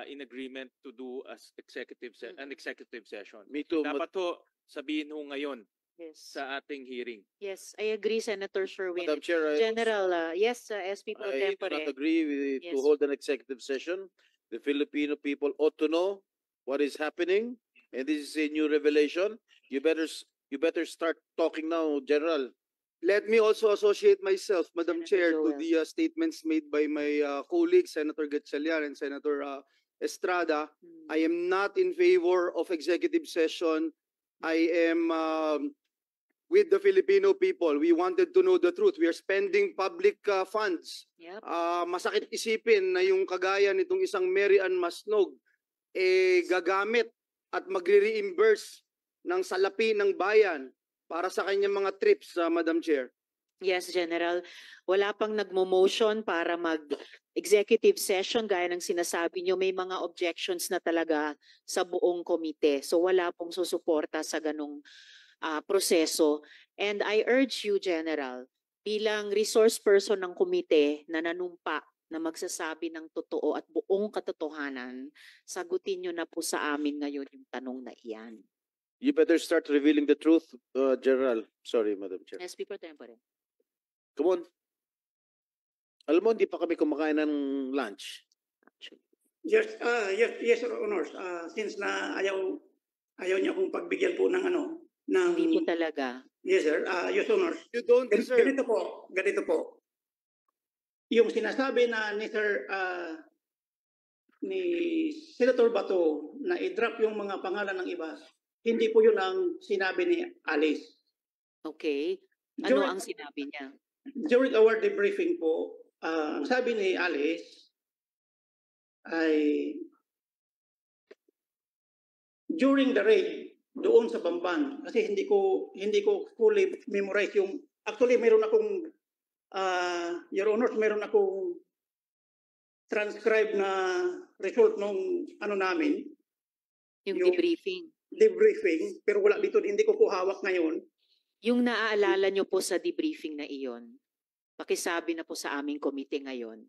in agreement to do as an executive session. Me too. Dapat ho sabihin ho ngayon Yes. sa ating hearing. Yes, I agree, Senator Sherwin. Madam Chair, General, yes, SP Pro I do Tempore. not agree with, to Yes. hold an executive session. The Filipino people ought to know what is happening, and this is a new revelation. You better start talking now, General. Let me also associate myself, Madam Senator Chair, to Joel. the statements made by my colleagues, Senator Gatchalian and Senator Estrada. Hmm. I am not in favor of executive session. I am with the Filipino people. We wanted to know the truth. We are spending public funds. Yep. Masakit isipin na yung kagaya nitong isang Mary Ann Masnog gagamit at magre-reimburse ng salapi ng bayan para sa kanyang mga trips, Madam Chair. Yes, General. Wala pang nagmo-motion para mag-executive session gaya ng sinasabi nyo. May mga objections na talaga sa buong komite. So wala pong susuporta sa ganong proseso. And I urge you, General, bilang resource person ng komite na nanumpa na magsasabi ng totoo at buong katotohanan, sagutin nyo na po sa amin ngayon yung tanong na iyan. You better start revealing the truth, General. Sorry, Madam Chair. SP Pro Tempore. Come on. Alam mo, hindi pa kami kumakain ng lunch. Yes, Your Honors. Since na ayaw niya akong pagbigyan po ng Hindi po talaga. Yes, sir. Your Honors. You don't deserve. Ganito po. Yung sinasabi na ni Senator Bato na i-drop yung mga pangalan ng iba, hindi po yun ang sinabi ni Alice. Okay. Ano During- ang sinabi niya? During our debriefing po, ang sabi ni Alice ay during the raid doon sa Bamban, kasi hindi ko fully memorize yung, actually meron akong Your Honors, meron akong transcribe na result nung namin, Yung Yung- debriefing. pero wala dito, hindi ko po hawak ngayon. Yung naaalala nyo po sa debriefing na iyon, pakisabi na po sa aming komite ngayon.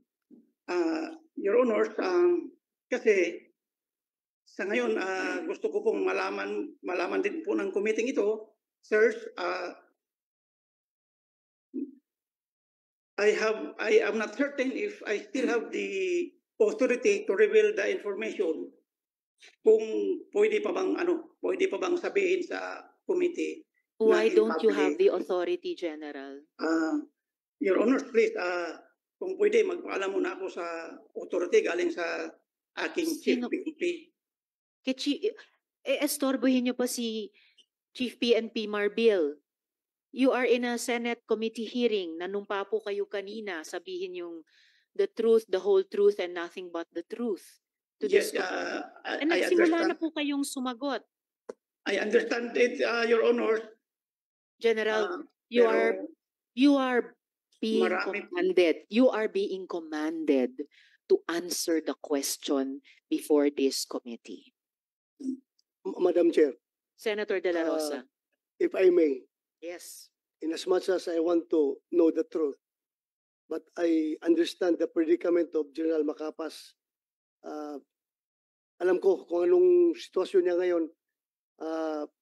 Your Honors, kasi sa ngayon gusto ko pong malaman din po ng committee ito, sirs, I am not certain if I still have the authority to reveal the information. Kung pwede pa bang sabihin sa committee. Why in don't you public. have the authority, General? Your Honors, please, kung pwede, magpaalam muna ako sa authority galing sa aking chief Sino? PNP. Estorbohin nyo pa si Chief PNP Marbil. You are in a Senate committee hearing. Nanumpa po kayo kanina. Sabihin yung the truth, the whole truth, and nothing but the truth. To Yes, this I And nagsimula na understand. po kayong sumagot. I understand it, Your Honors. General, Pero you are being Marami- commanded. You are being commanded to answer the question before this committee. Madam Chair, Senator De La Rosa. if I may, Yes. in as much as I want to know the truth, but I understand the predicament of General Macapas. Alam ko kung anong sitwasyon niya ngayon.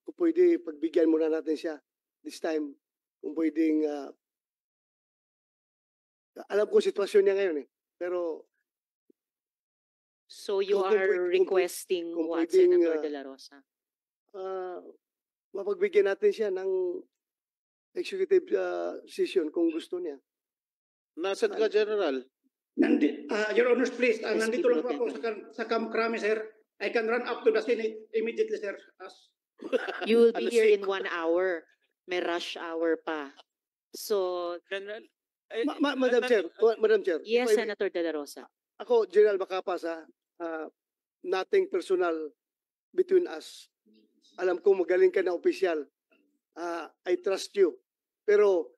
Kung pwede, pagbigyan muna natin siya this time. Kung pwedeng Alam ko sitwasyon niya ngayon eh. Pero So you Kung are pwede- kung pwede- requesting kung what, pwedeng, Senator ah, De La Rosa? mapagbigyan natin siya ng executive session kung gusto niya. Nasaan ka, General? Your Honors, please, SP nandito lang po Pro ako sa Camp Crame, sir. I can run up to the Senate immediately, sir. You will be Alas here in 5. 1 hour. May rush hour pa. So, General, Madam Chair, Madam Chair. yes, if I- Senator De La Rosa. Ako, General Macapas, nothing personal between us. Alam ko magaling ka na opisyal. I trust you. Pero,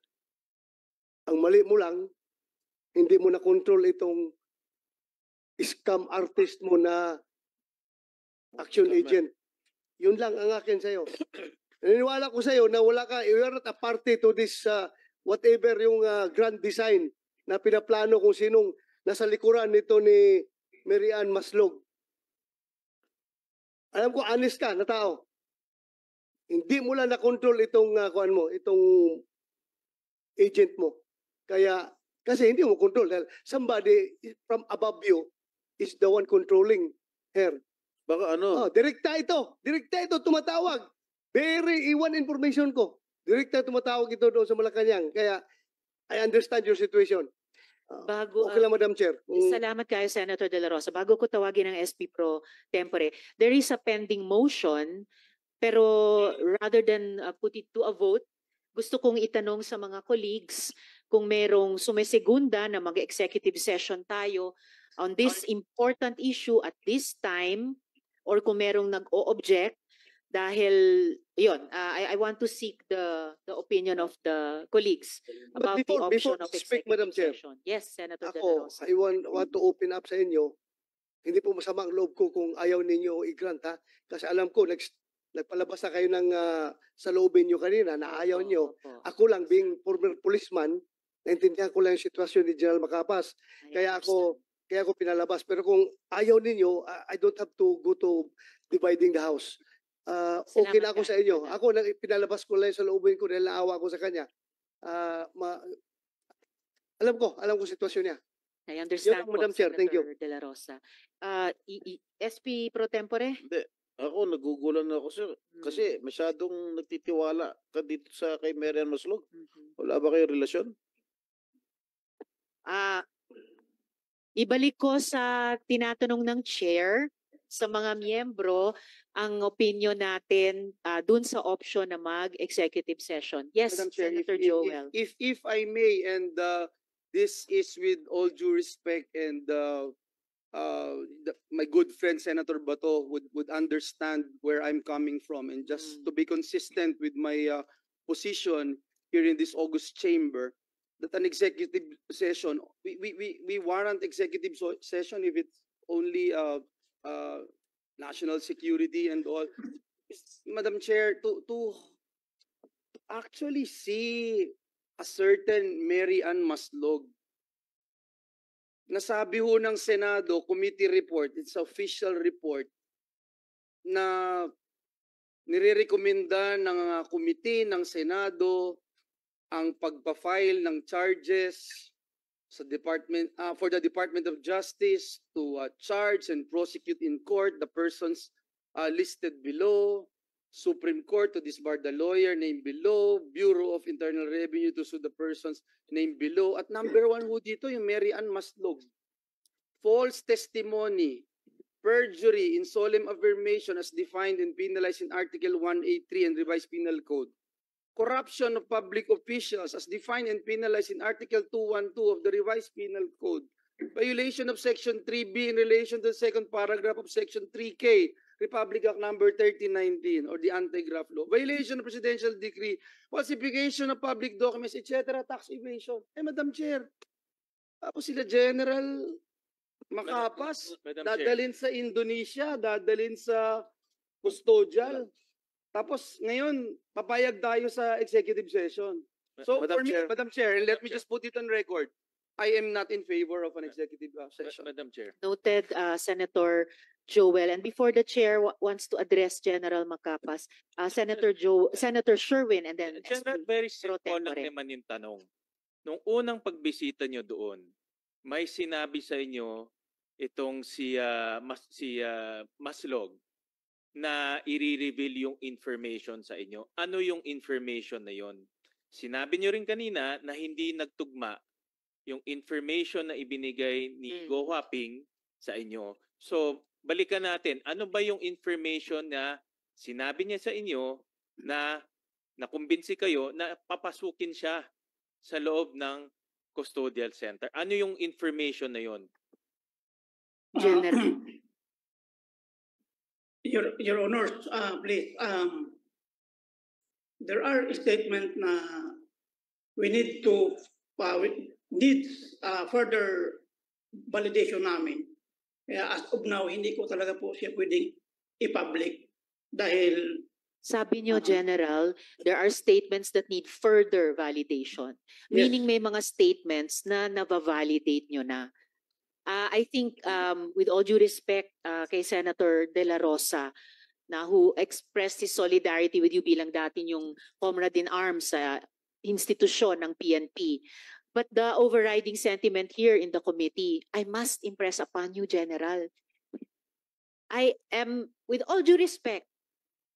ang mali mo lang, hindi mo na-control itong scam artist mo na action Tama. agent. Yun lang ang akin sa'yo. Naniniwala ko sa'yo na wala ka, you are not a party to this whatever yung grand design na pinaplano kung sinong nasa likuran nito ni Mary Ann Maslog. Alam ko, honest ka na tao. Hindi mo lang na-control itong, itong agent mo. Kaya, kasi hindi mo control. Dahil somebody from above you is the one controlling her. Baka ano? Direkta ito. Direkta ito tumatawag. Very iwan information ko. Direkta tumatawag ito doon sa Malacanang. Kaya, I understand your situation. Bago, Okay lang, Madam Chair. Salamat kayo, Senator De La Rosa. Bago ko tawagin ang SP Pro Tempore, there is a pending motion, pero rather than put it to a vote, gusto kong itanong sa mga colleagues kung merong sumisegunda na mag-executive session tayo on this important issue at this time, or kung merong nag-o-object, dahil, yun, I want to seek the opinion of the colleagues about the before option of I speak, Madam executive Chair, session. Yes, Senator De La ako, Rosa. I want to open up sa inyo. Hindi po masama ang loob ko kung ayaw ninyo i-grant, ha? Kasi alam ko, nagpalabas na kayo ng saloobin nyo kanina na ayaw nyo. Opo. Ako lang, being former policeman, naintindihan ko lang yung sitwasyon ni General Macapas. Kaya ako pinalabas. Pero kung ayaw ninyo, I don't have to go to dividing the house. Okay na ako sa inyo. Ako, pinalabas ko lang sa loobin ko dahil naawa ko sa kanya. Alam ko sitwasyon niya. I understand Yun lang, po, Madam Chair. Thank you. Senator De La Rosa. SP Pro Tempore? Hindi. Ako, nagugulan na ako, sir. Kasi masyadong nagtitiwala ka dito sa kay Mary Ann Maslog. Wala ba kayo relasyon? Ibalik ko sa tinatanong ng chair sa mga miyembro ang opinion natin dun sa option na mag-executive session. Yes, Madam Chair, Senator Joel. if I may, and this is with all due respect, and my good friend Senator Bato would understand where I'm coming from, and just to be consistent with my position here in this August chamber, that an executive session, we warrant executive session if it's only national security and all. Madam Chair, to actually see a certain Mary Ann Maslog, nasabi ho ng Senado committee report, it's official report, na nirerekomenda ng committee ng Senado ang pagpa-file ng charges sa for the Department of Justice to charge and prosecute in court the persons listed below, Supreme Court to disbar the lawyer named below, Bureau of Internal Revenue to sue the persons named below. At number 1 ho dito yung Mary Ann Maslog. False testimony, perjury in solemn affirmation as defined and penalized in Article 183 and Revised Penal Code. Corruption of public officials as defined and penalized in Article 212 of the Revised Penal Code. Violation of Section 3B in relation to the second paragraph of Section 3K, Republic Act Number 1319 or the Anti-Graft Law. Violation of Presidential Decree, falsification of public documents, etc. Tax evasion. Madam Chair, tapos sila General Macapas, Madam Chair. dadalhin sa Indonesia, dadalhin sa custodial. Tapos ngayon, papayag tayo sa executive session. So Madam for me, Chair. Madam Chair, and let me just put it on record, I am not in favor of an executive session. Madam Chair. Noted, Senator Joel. And before the chair wants to address General Macapas, Senator Sherwin, and then General, SP very Pro simple lang Tempore. naman yung tanong. nung unang pagbisita nyo doon, may sinabi sa inyo itong si Maslog na i-reveal yung information sa inyo. Ano yung information na yon? Sinabi nyo rin kanina na hindi nagtugma yung information na ibinigay ni Go Huaping sa inyo. So, balikan natin. Ano ba yung information na sinabi niya sa inyo na nakumbinsi kayo na papasukin siya sa loob ng custodial center? Ano yung information na yon? General. Your Honors, please, there are statements na we need to needs further validation namin. Kaya as of now, hindi ko talaga po siya pwedeng i-public dahil Sabi nyo, General, there are statements that need further validation. Meaning may mga statements na nava-validate nyo na. I think with all due respect kay Senator De La Rosa, na who expressed his solidarity with you bilang dati yung comrade in arms sa institusyon ng PNP. But the overriding sentiment here in the committee, I must impress upon you, General. I am, with all due respect,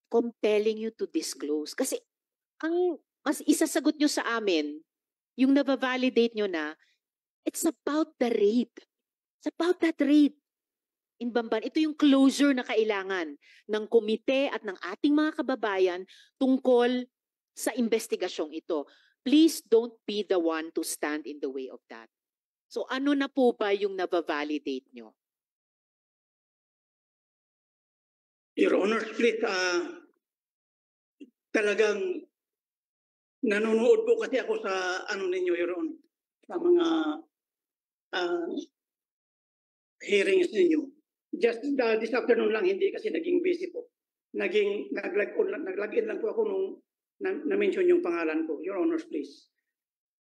compelling you to disclose. Kasi ang mas isasagot nyo sa amin, yung naba-validate nyo na, it's about the raid. It's about that raid in Bamban. Ito yung closure na kailangan ng komite at ng ating mga kababayan tungkol sa investigasyong ito. Please don't be the one to stand in the way of that. So ano na po ba yung naba-validate nyo? Your Honor, please, talagang nanonood po kasi ako sa ano ninyo, Your Honor, sa mga hearings ninyo. Just this afternoon lang, hindi kasi naging busy po. Nag-log in lang po ako nung na-mention yung pangalan ko. Your Honor, please.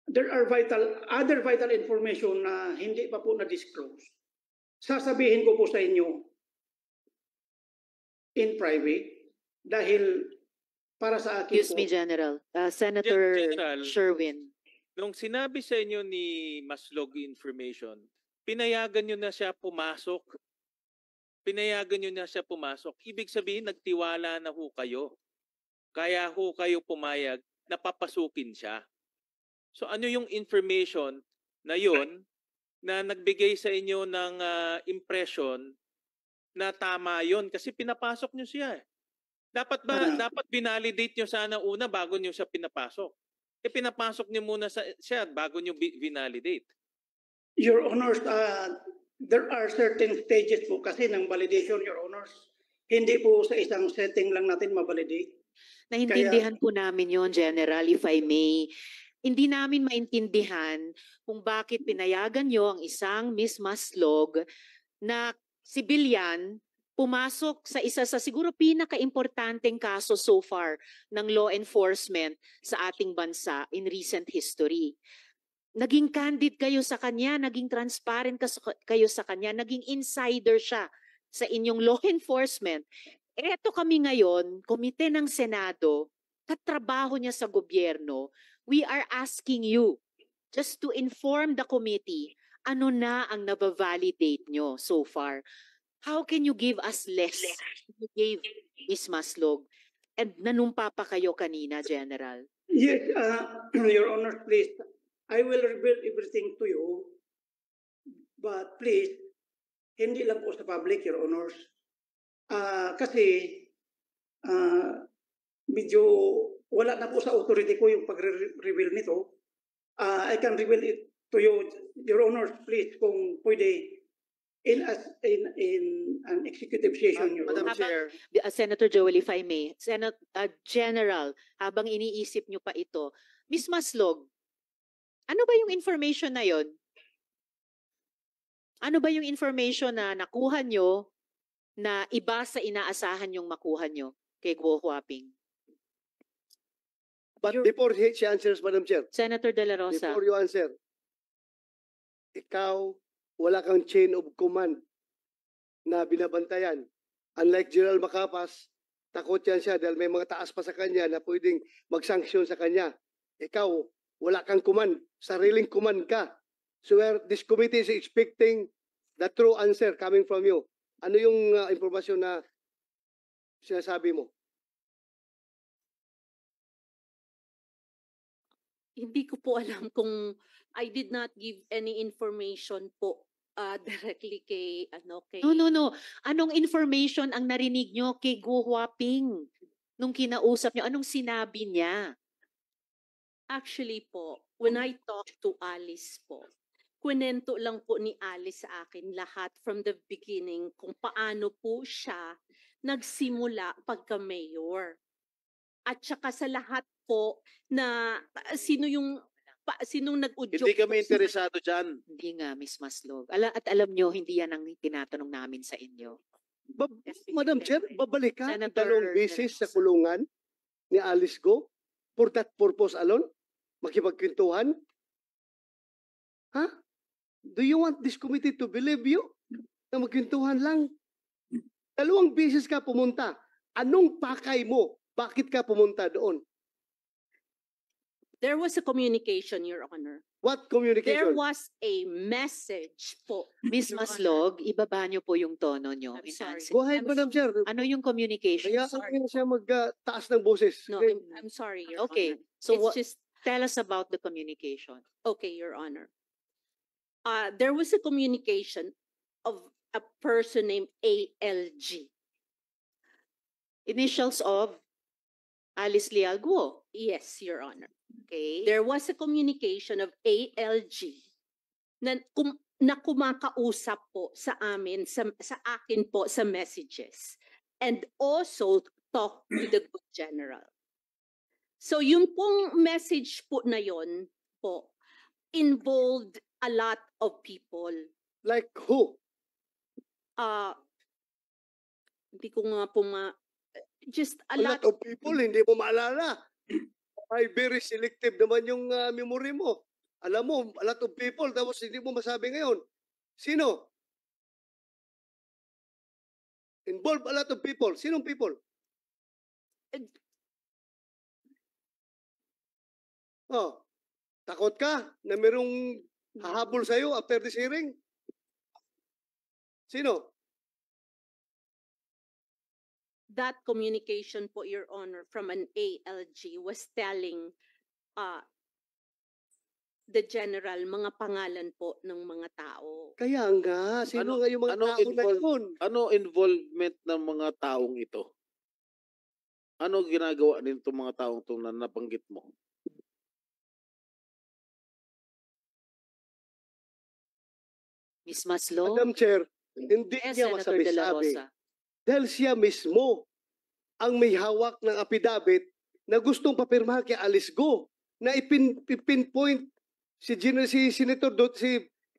There are other vital information na hindi pa po na-disclose. Sasabihin ko po sa inyo in private dahil para sa akin Excuse po. me, General. Senator General, Sherwin. nung sinabi sa inyo ni Maslog information, pinayagan nyo na siya pumasok. Pinayagan nyo na siya pumasok. Ibig sabihin, nagtiwala na ho kayo. Kaya ho kayo pumayag na papasukin siya. So ano yung information na yun na nagbigay sa inyo ng impression na tama yun? Kasi pinapasok nyo siya. Dapat binalidate nyo sana una bago nyo siya pinapasok? Pinapasok nyo muna siya bago nyo binalidate. Your Honors, there are certain stages po kasi ng validation, Your Honors. Hindi po sa isang setting lang natin ma-validate. Naintindihan po namin yon, General, if I may. Hindi namin maintindihan kung bakit pinayagan nyo ang isang Miss Maslog na sibilyan pumasok sa isa sa siguro pinaka-importanteng kaso so far ng law enforcement sa ating bansa in recent history. Naging candid kayo sa kanya, naging transparent kayo sa kanya, naging insider siya sa inyong law enforcement. Eto kami ngayon, komite ng Senado, katrabaho niya sa gobyerno, we are asking you just to inform the committee ano na ang nabavalidate nyo so far. How can you give us less than you gave Ms. Maslog? And nanumpa pa kayo kanina, General. Yes, Your Honor, please. I will reveal everything to you. But please, hindi lang po sa public, Your Honors. Kasi medyo wala na po sa authority ko yung pag-reveal nito. I can reveal it to you, Your Honors, please, kung pwede, in an executive session, Your Madam Honor. Chair, Senator Joel, if I may. General, habang iniisip nyo pa ito, Ms. Maslog, ano ba yung information na yon? Ano ba yung information na nakuha nyo na iba sa inaasahan yung makuha nyo kay Guo Huaping? But before she answers, Madam Chair, Senator De La Rosa. before you answer, ikaw, wala kang chain of command na binabantayan. Unlike General Macapas, takot yan siya dahil may mga taas pa sa kanya na pwedeng mag-sanction sa kanya. Ikaw, Wala kang command. Sariling command ka. So this committee is expecting the true answer coming from you. Ano yung impormasyon na sinasabi mo? Hindi ko po alam kung I did not give any information po directly kay No. Anong information ang narinig nyo kay Go Huaping nung kinausap nyo? Anong sinabi niya? Actually po, when I talked to Alice po, kwento lang po ni Alice sa akin lahat from the beginning kung paano po siya nagsimula pagka-mayor. At saka sa lahat po na sinong nag-udyok. Hindi kami po sa- interesado dyan. Hindi nga, Miss Maslog. At alam nyo, hindi yan ang tinatanong namin sa inyo. Madam Chair, babalik ka Senator 2 beses sa Velosa. kulungan ni Alice Go for that purpose alone? Makipagkwentuhan? Ha? Do you want this committee to believe you? Na magkwentuhan lang? 2 beses ka pumunta. Anong pakay mo? Bakit ka pumunta doon? There was a communication, Your Honor. What There communication? was a message po. Miss Your Honor. Maslog, ibaba nyo po yung tono nyo. I'm in sorry. answer. Go ahead, I'm Madam Chair. Ano yung communication? Kaya kaya siya magtaas ng boses. No, Okay. I'm sorry, Your Okay, Honor. so It's what, just tell us about the communication. okay, Your Honor. There was a communication of a person named ALG. Initials of Alice Lialguo. Yes, Your Honor. Okay. There was a communication of ALG na kumakausap po sa amin, sa akin po sa messages. And also talk to the good general. So yung pong message po na yon po involved a lot of people. Like who? Hindi ko nga po just A a lot lot of people, hindi mo maalala. Ay, very selective naman yung memory mo. Alam mo, a lot of people, tapos hindi mo masabi ngayon. Sino? Involve a lot of people. Sinong people? Oh, takot ka na merong hahabol sa'yo after this hearing? Sino? that communication po, Your Honor, from an ALG was telling the general mga pangalan po ng mga tao. Kaya nga, sino nga yung mga ano tao na yun? Ano involvement ng mga taong ito? Ano ginagawa nito mga taong ito na nabanggit mo? Miss Maslog. Madam Chair, hindi Yes, niya Senator De La masabi-sabi. Rosa. Dahil siya mismo ang may hawak ng affidavit na gustong papirmahan kay Alice Go na ipinpoint si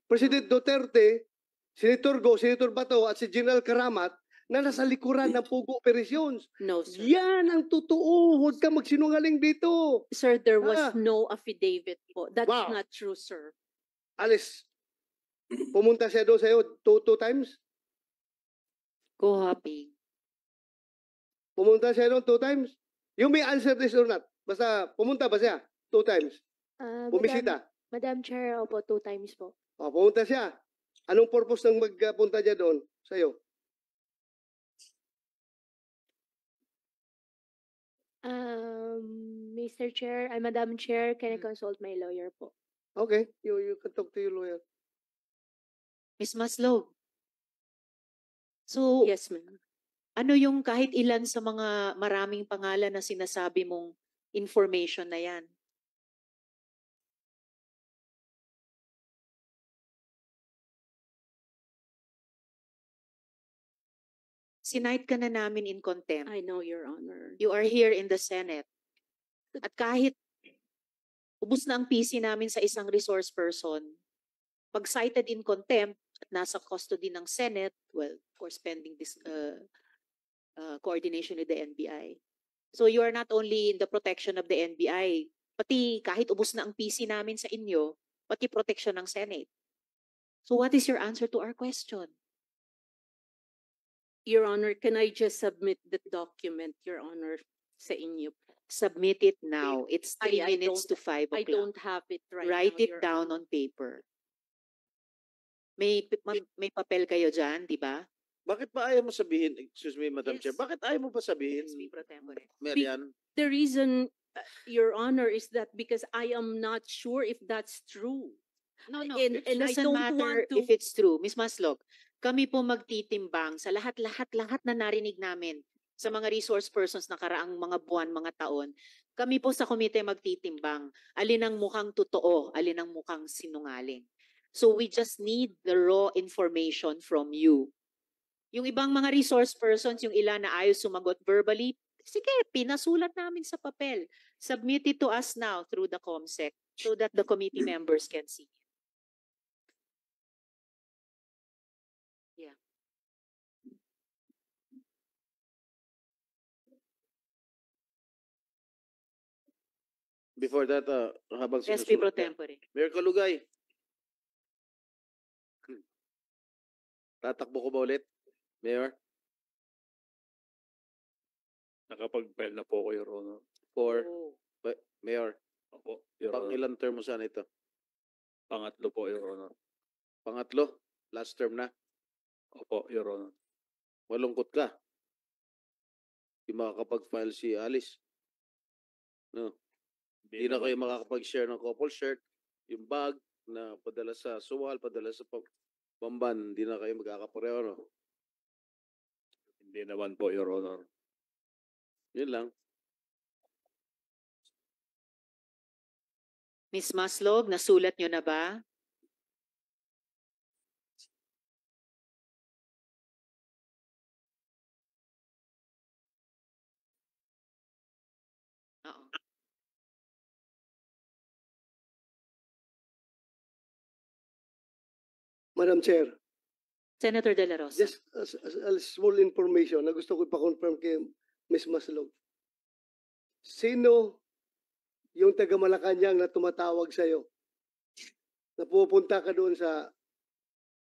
President Duterte, Senator Go, Senator Bato at si General Karamat na nasa likuran ng Pugo Operations. No, sir. Yan ang totoo. Huwag ka magsinungaling dito. Sir, there was Ah. no affidavit po. That's Wow. not true, sir. Alice, pumunta siya doon sa'yo two times? Go Happy. Pumunta siya doon 2 times? You may answer this or not. Basta pumunta ba siya 2 times? Bumisita. Madam Chair, opo, 2 times po. O, pumunta siya. Anong purpose ng magpunta niya doon sa'yo? Mr. Chair, Madam Chair, can I consult my lawyer po? Okay, you can talk to your lawyer. Miss Maslog. So, Yes, ma'am. ano yung kahit ilan sa mga maraming pangalan na sinasabi mong information na yan? Sinight ka na namin in contempt. I know, Your Honor. You are here in the Senate. At kahit ubus na ang PC namin sa isang resource person, pag cited in contempt at nasa custody ng Senate, well, of course, pending this coordination with the NBI. So you are not only in the protection of the NBI, pati kahit ubus na ang PC namin sa inyo, pati protection ng Senate. So what is your answer to our question? Your Honor, can I just submit the document, Your Honor, sa inyo po? Submit it now. It's 3 I minutes to 5 I o'clock. don't have it right Write now, it Your down Honor. on paper. May papel kayo dyan, di ba? Bakit ba ayaw mo sabihin, excuse me, Madam Yes. Chair, bakit ayaw mo pa sabihin, SP pro tempore. Marian? The reason, Your Honor, is that because I am not sure if that's true. No, And it I doesn't don't matter want to. if it's true. Miss Maslog, kami po magtitimbang sa lahat na narinig namin sa mga resource persons na karaang mga buwan, mga taon. Kami po sa komite magtitimbang. Alin ang mukhang totoo, alin ang mukhang sinungaling. So we just need the raw information from you. Yung ibang mga resource persons, yung ilan na ayaw sumagot verbally, sige, pinasulat namin sa papel. Submit it to us now through the COMSEC so that the committee members can see. Yeah. Before that, habang SP pro sinusulat ka, tempore. Mayor Kalugay. Tatakbo ko ba ulit, Mayor? Nakapag-file na po ako, Your Honor. For, Oh. Mayor, Opo, Your pang Honor. ilang term mo sana ito? Pangatlo po, Your Honor. Pangatlo? Last term na? Opo, Your Honor. Malungkot ka. Di makakapag-file si Alice. No. Hindi na kayo makakapag-share ng couple shirt. Yung bag na padala sa suwal, padala sa Bamban, hindi na kayo magkakapareho, no? Hindi naman po, Your Honor. Yun lang. Miss Maslog, nasulat nyo na ba? Oo. Madam Chair, Senator De La Rosa. just a small information na gusto ko ipa-confirm kay Ms. Maslog. Sino yung taga Malacanang na tumatawag sa'yo? Na pupunta ka doon sa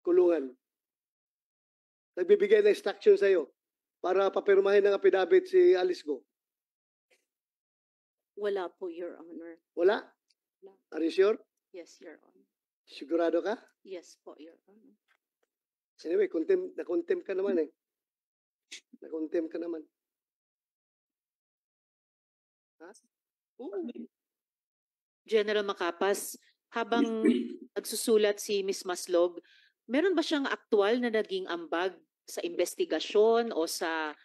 kulungan? Nagbibigay ng instruction sa'yo para papirmahin ng affidavit si Alice Go? Wala po, Your Honor. Wala? Are you sure? Yes, Your Honor. Sigurado ka? Yes po, Your Honor. Anyway, na-contempt ka naman eh. Na-contempt ka naman. Ha? General Macapas, habang nagsusulat si Miss Maslog, meron ba siyang aktual na naging ambag sa investigasyon o sa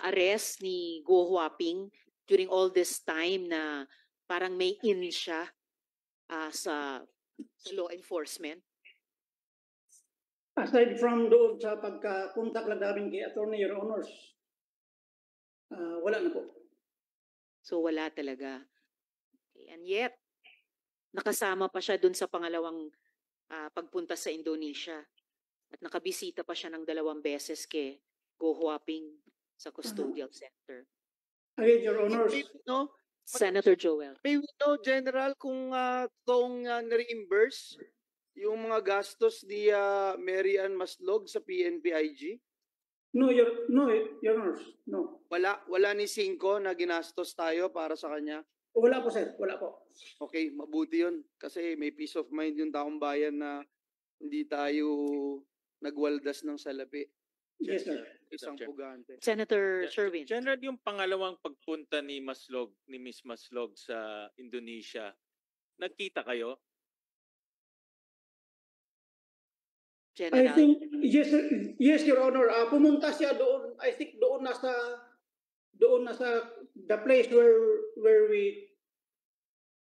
arrest ni Go Huaping during all this time na parang may in siya sa law enforcement? Aside from doon sa pagka-contact lang namin kay Attorney, Your Honors, wala na po. So wala talaga. Okay. And yet, nakasama pa siya dun sa pangalawang pagpunta sa Indonesia. At nakabisita pa siya ng 2 beses kay Go Huaping sa custodial center. Again, Your Honors, No, Senator Joel. may we know, General, kung toong na-reimburse yung mga gastos ni Mary Ann Maslog sa PNP-IG? no, Your Honors, no. Wala ni Cinco na ginastos tayo para sa kanya? Wala po, sir. Wala po. Okay, mabuti yun. Kasi may peace of mind yung taong bayan na hindi tayo nagwaldas ng salapi. Yes, sir. Isang Chair. pugante. Senator Sherwin. General, yung pangalawang pagpunta ni Miss Maslog sa Indonesia, nagkita kayo? I General. think, yes, Your Honor. Pumunta siya doon, I think doon na sa the place where we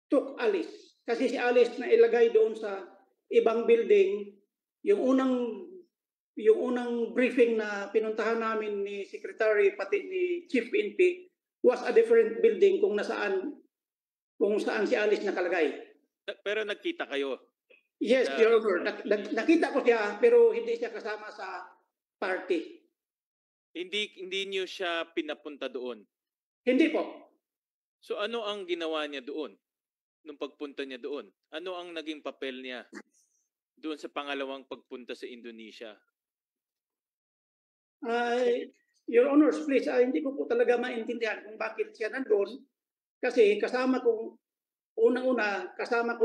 took Alice. Kasi si Alice na ilagay doon sa ibang building. Yung unang briefing na pinuntahan namin ni Secretary pati ni Chief PNP was a different building kung saan si Alice nakalagay. Pero nagkita kayo? Yes, Your Honor. Nakita ko siya pero hindi siya kasama sa party. Hindi niyo siya pinapunta doon? Hindi po. So ano ang ginawa niya doon? Nung pagpunta niya doon? Ano ang naging papel niya doon sa pangalawang pagpunta sa Indonesia? Your Honors, please, hindi ko po talaga maintindihan kung bakit siya nandun. Kasi kasama ko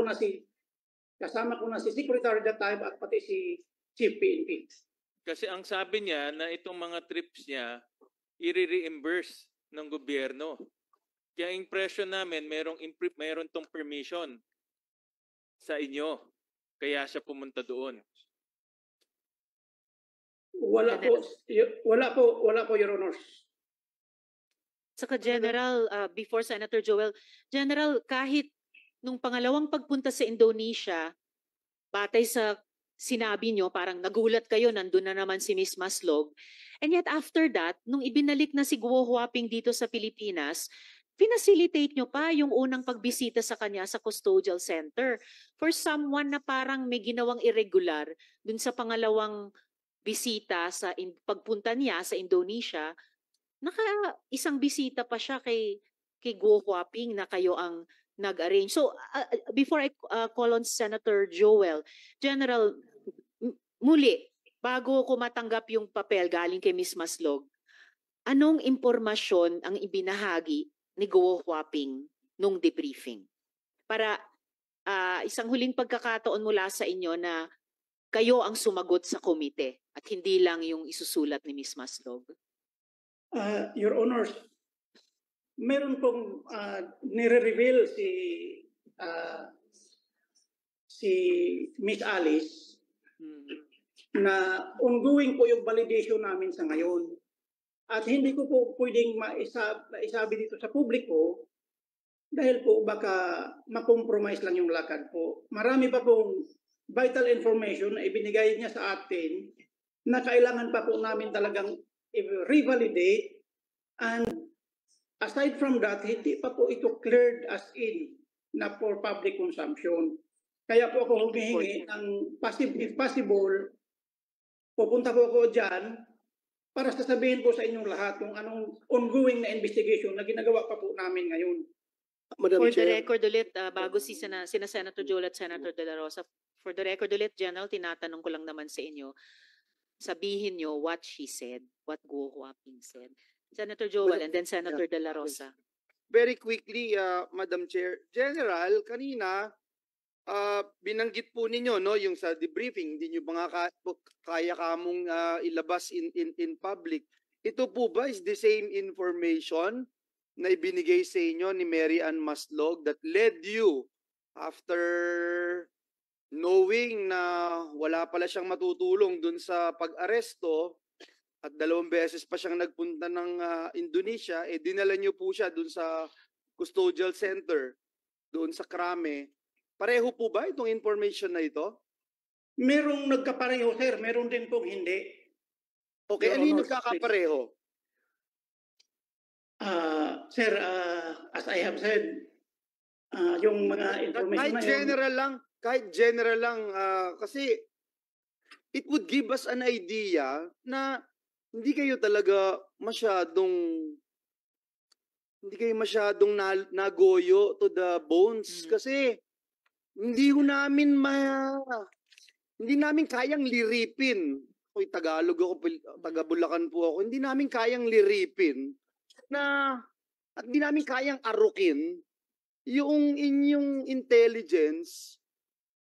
na si Secretary that time at pati si Chief PNP. Kasi ang sabi niya na itong mga trips niya, i-reimburse ng gobyerno. Kaya impression namin, meron tong permission sa inyo. Kaya siya pumunta doon. Wala po, Your Honors. Saka General, before Senator Joel, General, kahit nung pangalawang pagpunta sa Indonesia, batay sa sinabi nyo, parang nagulat kayo, nandun na naman si Miss Maslog. And yet after that, nung ibinalik na si Guo Huaping dito sa Pilipinas, pinacilitate nyo pa yung unang pagbisita sa kanya sa custodial center. For someone na parang may ginawang irregular dun sa pangalawang bisita sa pagpunta niya sa Indonesia, isang bisita pa siya kay Guo Huaping na kayo ang nag-arrange. So, before I call on Senator Joel, General, muli, bago ko matanggap yung papel galing kay Ms. Maslog, anong impormasyon ang ibinahagi ni Guo Huaping nung debriefing? Para isang huling pagkakataon mula sa inyo na kayo ang sumagot sa komite at hindi lang yung isusulat ni Ms. Maslog. Your Honors, meron pong nire-reveal si Miss Alice na ongoing po yung validation namin sa ngayon. At hindi ko po pwedeng maisabi dito sa publiko dahil po baka makompromise lang yung lakad po. Marami pa pong vital information na ibinigay niya sa atin na kailangan pa po namin talagang revalidate, and aside from that, hindi pa po ito cleared as in na for public consumption. Kaya po ako humihingi ng if possible, pupunta po ako dyan para sasabihin po sa inyong lahat kung anong ongoing na investigation na ginagawa pa po namin ngayon. Madam For the Chair, record ulit, bago sina Senator Joel at Senator De La Rosa, for the record ulit, General, tinatanong ko lang naman sa inyo, sabihin nyo what she said, what Guo Huaping said. Senator Joel and then Senator De La Rosa. Very quickly, Madam Chair. General, kanina, binanggit po ninyo, no, yung sa debriefing, hindi nyo ba nga kaya kamong ilabas in public. Ito po ba is the same information na ibinigay sa inyo ni Mary Ann Maslog that led you after knowing na wala pala siyang matutulong dun sa pag-aresto at 2 beses pa siyang nagpunta ng Indonesia, dinala niyo po siya dun sa custodial center, dun sa Krame. Pareho po ba itong information na ito? Merong nagkapareho, sir. Meron din pong hindi. Okay, ano yung nagkakapareho? Sir, as I have said, yung mga information kahit general lang, kasi it would give us an idea na hindi kayo masyadong nagoyo to the bones kasi hindi namin kayang liripin. Hoy, Tagalog ako, taga Bulacan po ako. Hindi namin kayang liripin at hindi namin kayang arukin yung inyong intelligence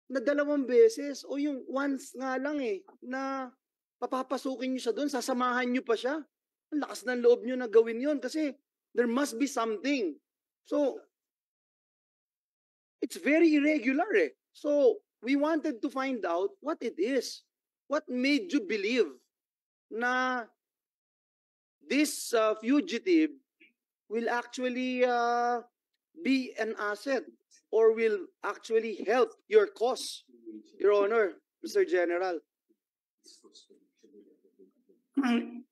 na 2 beses o yung once nga lang na papapasukin nyo siya doon, sasamahan nyo pa siya. Ang lakas ng loob nyo na gawin yon kasi there must be something. So, it's very irregular So, we wanted to find out what it is. What made you believe na this fugitive will actually be an asset or will actually help your cause, Your Honor, Mr. General?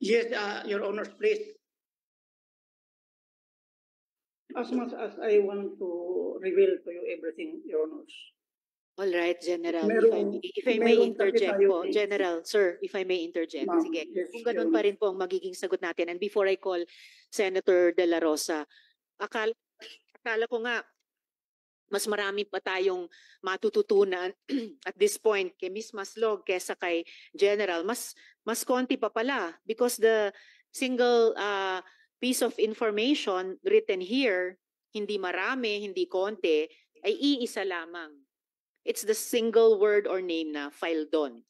Yes, Your Honor, please. As much as I want to reveal to you everything, Your Honors. All right, General. If I may meron kasi interject tayo, po. General, sir, if I may interject. Ma'am, Sige. yes, Kung ganun Your pa rin po ang magiging sagot natin. And before I call Senator De La Rosa, akala ko nga mas marami pa tayong matututunan at this point kay Ms. Maslog kesa kay General. Mas konti pa pala because the single piece of information written here hindi marami, hindi konti, ay iisa lamang. It's the single word or name na file doon.